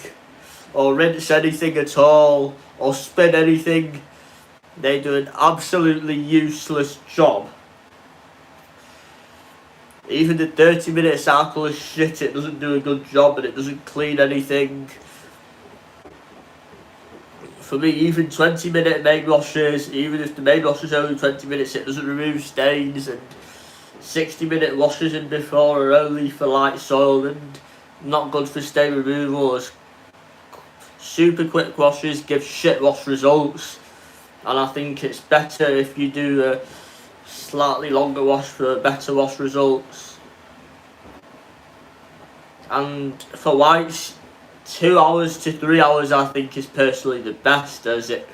or rinse anything at all or spin anything. They do an absolutely useless job. Even the 30-minute cycle is shit. It doesn't do a good job and it doesn't clean anything. For me, even 20-minute main washes, even if the main wash is only 20 minutes, it doesn't remove stains, and 60-minute washes and before are only for light soil and not good for stain removal. As super quick washes give shit wash results, and I think it's better if you do a slightly longer wash for better wash results. And for whites, 2 hours to 3 hours I think is personally the best, as it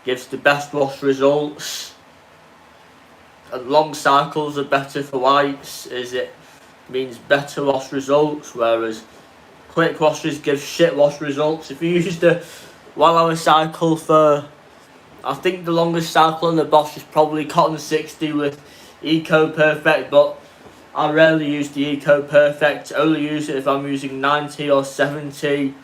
gives the best wash results. And long cycles are better for whites, as it means better wash results, whereas quick washes give shit wash results. If you use the 1 hour cycle for, I think the longest cycle on the Bosch is probably Cotton 60 with Eco Perfect, but I rarely use the Eco Perfect. Only use it if I'm using 90 or 70.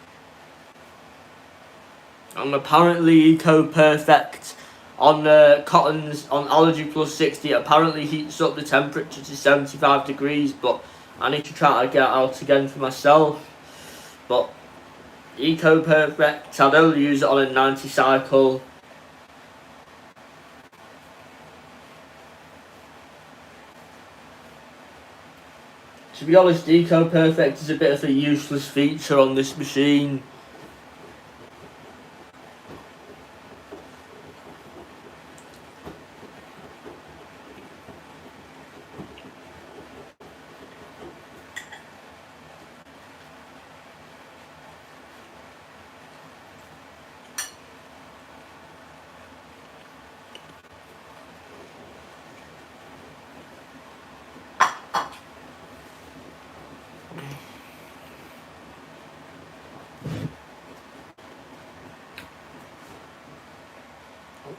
And apparently Eco Perfect on cottons on Allergy Plus 60 apparently heats up the temperature to 75 degrees, but I need to try to get it out again for myself. But Eco Perfect, I'd only use it on a 90 cycle. To be honest, Eco Perfect is a bit of a useless feature on this machine.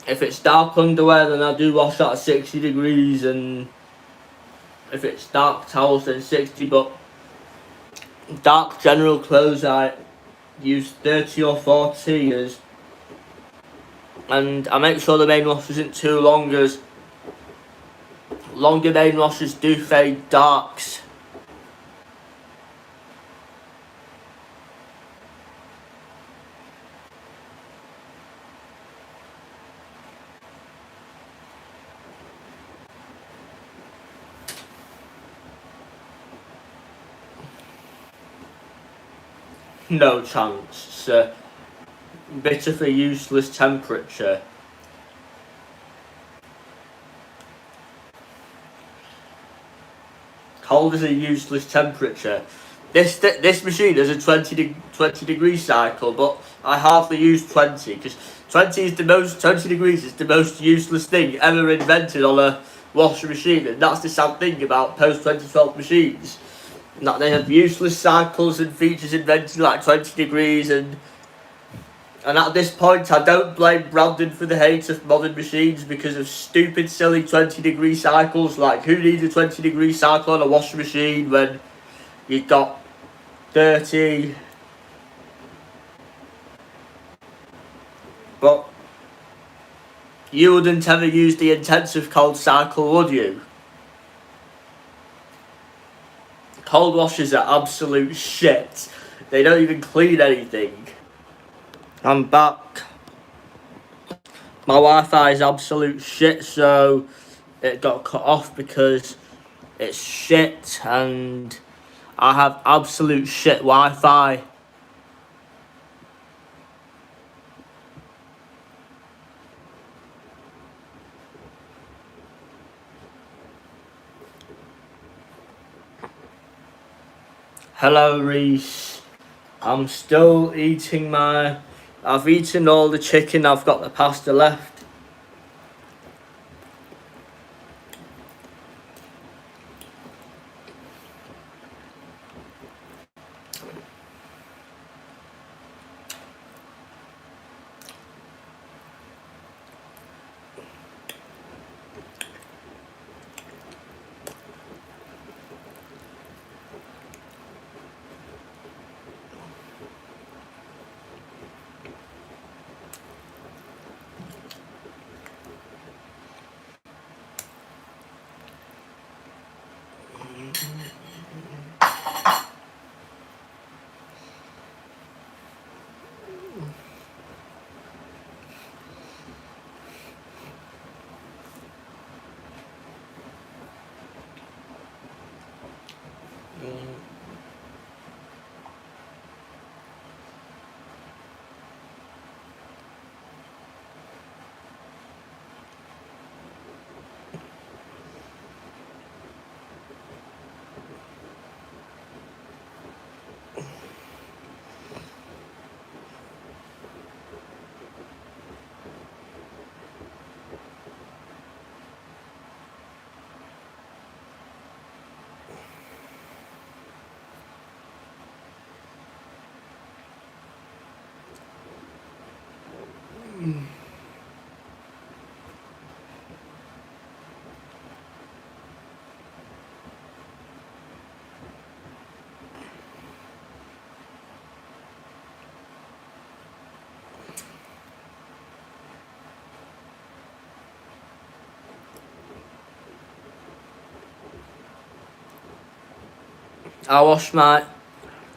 If it's dark underwear, then I do wash that at 60 degrees, and if it's dark towels, then 60, but dark general clothes I use 30 or 40 years, and I make sure the main wash isn't too long, as longer main washes do fade darks. No chance. It's a bit of a useless temperature. Cold is a useless temperature. This machine has a 20 degree cycle, but I hardly use 20 because 20 degrees is the most useless thing ever invented on a washing machine, and that's the sad thing about post 2012 machines. That they have useless cycles and features invented like 20 degrees, and at this point I don't blame Brandon for the hate of modern machines because of stupid silly 20 degree cycles. Like, who needs a 20 degree cycle on a washing machine when you've got 30? But you wouldn't ever use the intensive cold cycle, would you? Cold washes are absolute shit. They don't even clean anything. I'm back. My Wi-Fi is absolute shit, so it got cut off because it's shit and I have absolute shit Wi-Fi. Hello, Reese. I'm still eating I've eaten all the chicken, I've got the pasta left.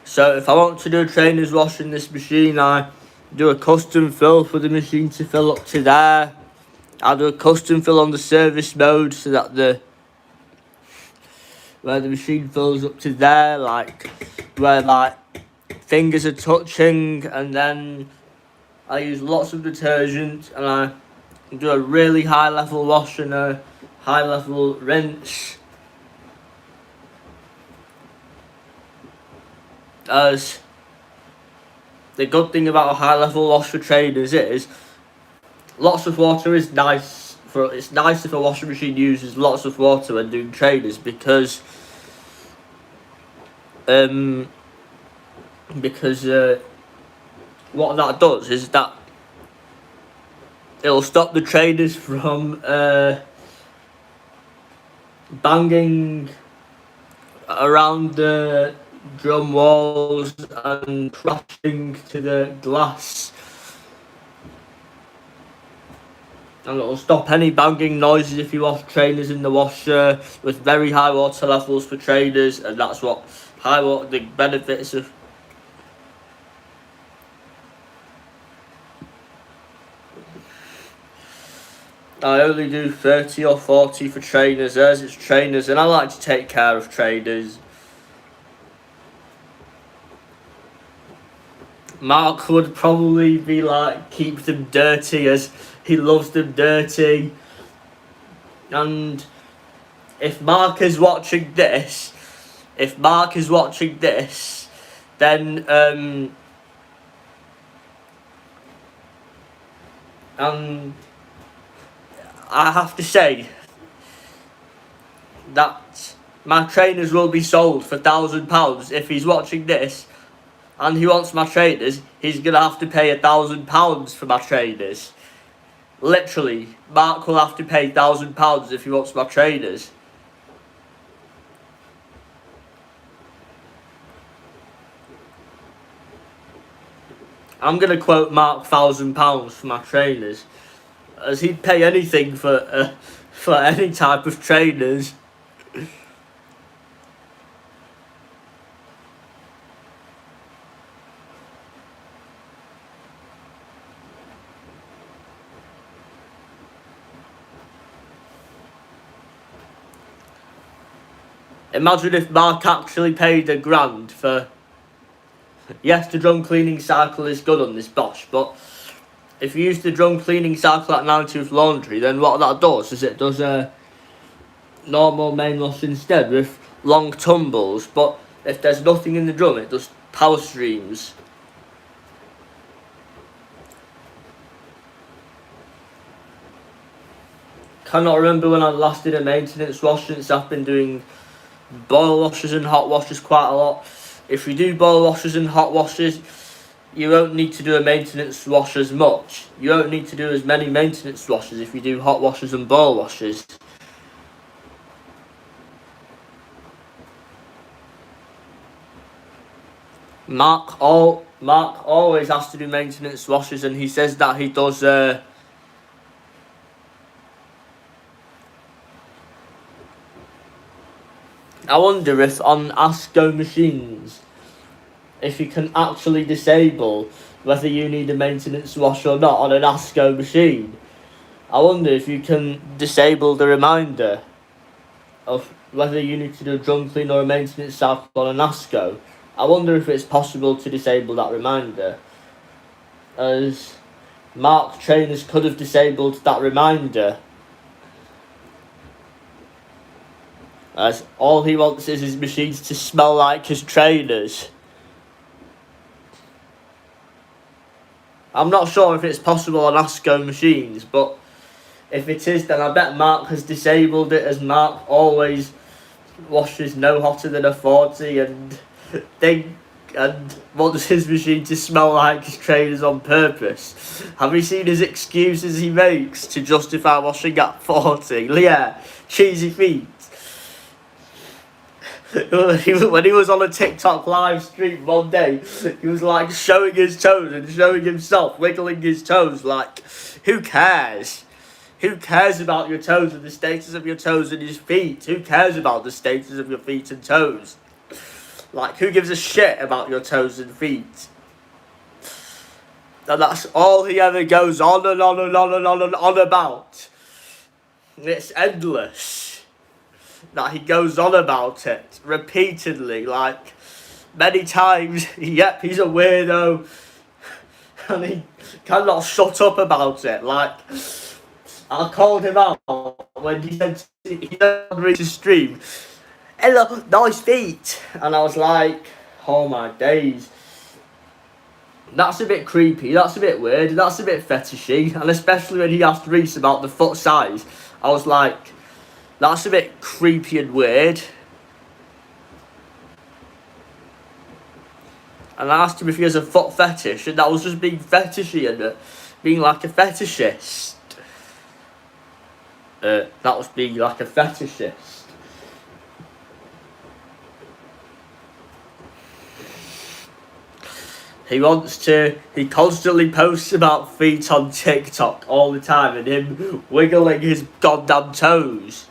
So if I want to do a trainer's wash in this machine, I do a custom fill for the machine to fill up to there. I do a custom fill on the service mode so that the where the machine fills up to there, like where like fingers are touching, and then I use lots of detergent and I do a really high level wash and a high level rinse. As the good thing about a high level wash for traders is lots of water is nice for, it's nice if a washing machine uses lots of water when doing traders, because what that does is that it'll stop the traders from banging around the drum walls and crashing to the glass, and it'll stop any banging noises if you wash trainers in the washer with very high water levels for traders. And that's what the benefits of I only do 30 or 40 for trainers, as it's trainers, and I like to take care of traders. Mark would probably be like, keep them dirty, as he loves them dirty. And if Mark is watching this, then I have to say that my trainers will be sold for £1,000. If he's watching this and he wants my trainers, he's gonna have to pay £1,000 for my trainers. Literally, Mark will have to pay £1,000 if he wants my trainers. I'm gonna quote Mark £1,000 for my trainers, as he'd pay anything for any type of trainers. Imagine if Mark actually paid £1,000 for... Yes, the drum cleaning cycle is good on this Bosch, but if you use the drum cleaning cycle at 90th laundry, then what that does is it does a normal main wash instead with long tumbles, but if there's nothing in the drum, it does power streams. Cannot remember when I last did a maintenance wash, since I've been doing boil washers and hot washers quite a lot. If you do boil washers and hot washers, you won't need to do a maintenance wash as much. You won't need to do as many maintenance washes if you do hot washers and boil washers. Mark always has to do maintenance washes, and he says that he does I wonder if on ASCO machines, if you can actually disable whether you need a maintenance wash or not on an ASCO machine. I wonder if you can disable the reminder of whether you need to do a drum clean or a maintenance cycle on an ASCO. I wonder if it's possible to disable that reminder, as Mark trainers could have disabled that reminder, as all he wants is his machines to smell like his trainers. I'm not sure if it's possible on ASCO machines, but if it is, then I bet Mark has disabled it, as Mark always washes no hotter than a 40 and wants his machine to smell like his trainers on purpose. Have you seen his excuses he makes to justify washing at 40? Yeah, cheesy feet. When he was on a TikTok live stream one day, he was like showing his toes and showing himself wiggling his toes. Like, who cares? Who cares about your toes and the status of your toes and his feet? Who cares about the status of your feet and toes? Like, who gives a shit about your toes and feet? And that's all he ever goes on and on and on and on and on about. It's endless. that he goes on about it repeatedly, like many times. Yep, he's a weirdo, and he cannot shut up about it. Like, I called him out when he said he doesn't reach the stream. Hello, nice feet, and I was like, oh my days. That's a bit creepy, that's a bit weird, that's a bit fetishy, and especially when he asked Reese about the foot size, I was like, that's a bit creepy and weird. And I asked him if he has a foot fetish, and that was just being fetishy and being like a fetishist. That was being like a fetishist. He constantly posts about feet on TikTok all the time and him wiggling his goddamn toes.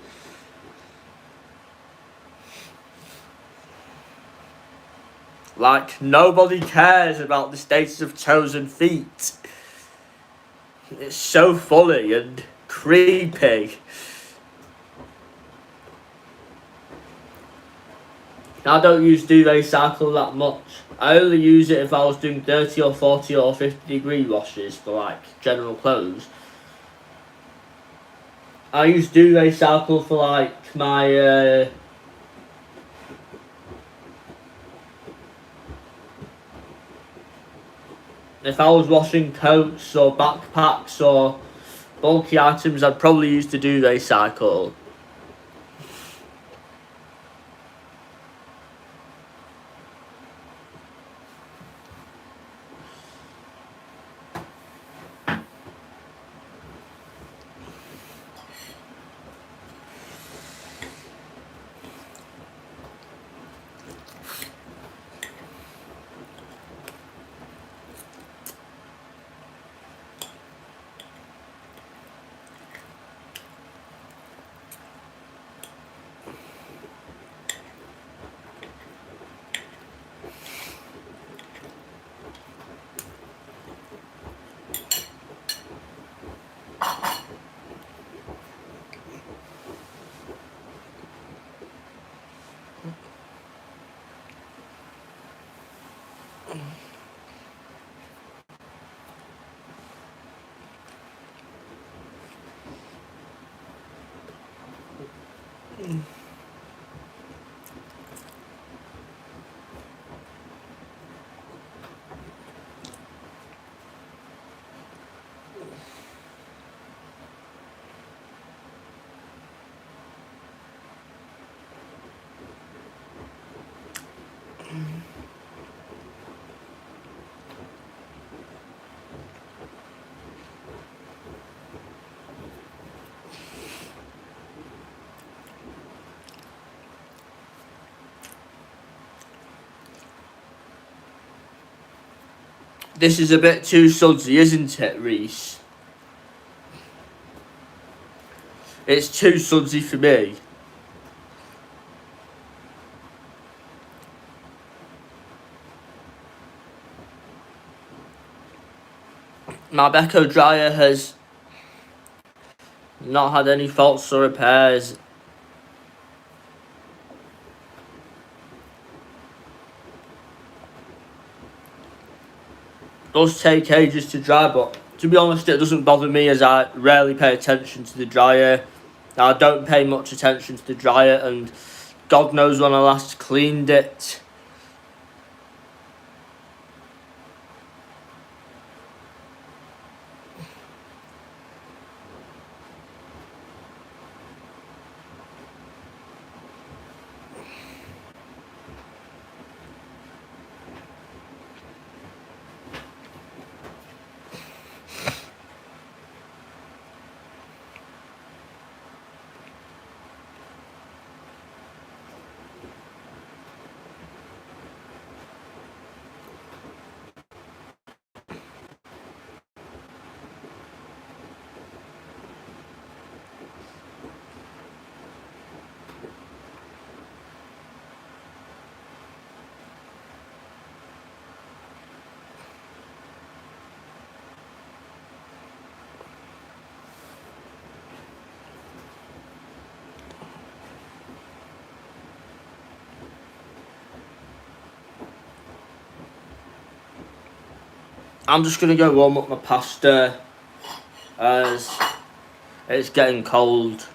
Like, nobody cares about the status of toes and feet. It's so funny and creepy. I don't use duvet cycle that much. I only use it if I was doing 30 or 40 or 50 degree washes for like general clothes. I use duvet cycle for like my if I was washing coats or backpacks or bulky items, I'd probably use the duvet cycle. This is a bit too sudsy, isn't it, Reese? It's too sudsy for me. My Beko dryer has not had any faults or repairs. It does take ages to dry, but to be honest, it doesn't bother me as I rarely pay attention to the dryer. I don't pay much attention to the dryer, and God knows when I last cleaned it. I'm just going to go warm up my pasta as it's getting cold.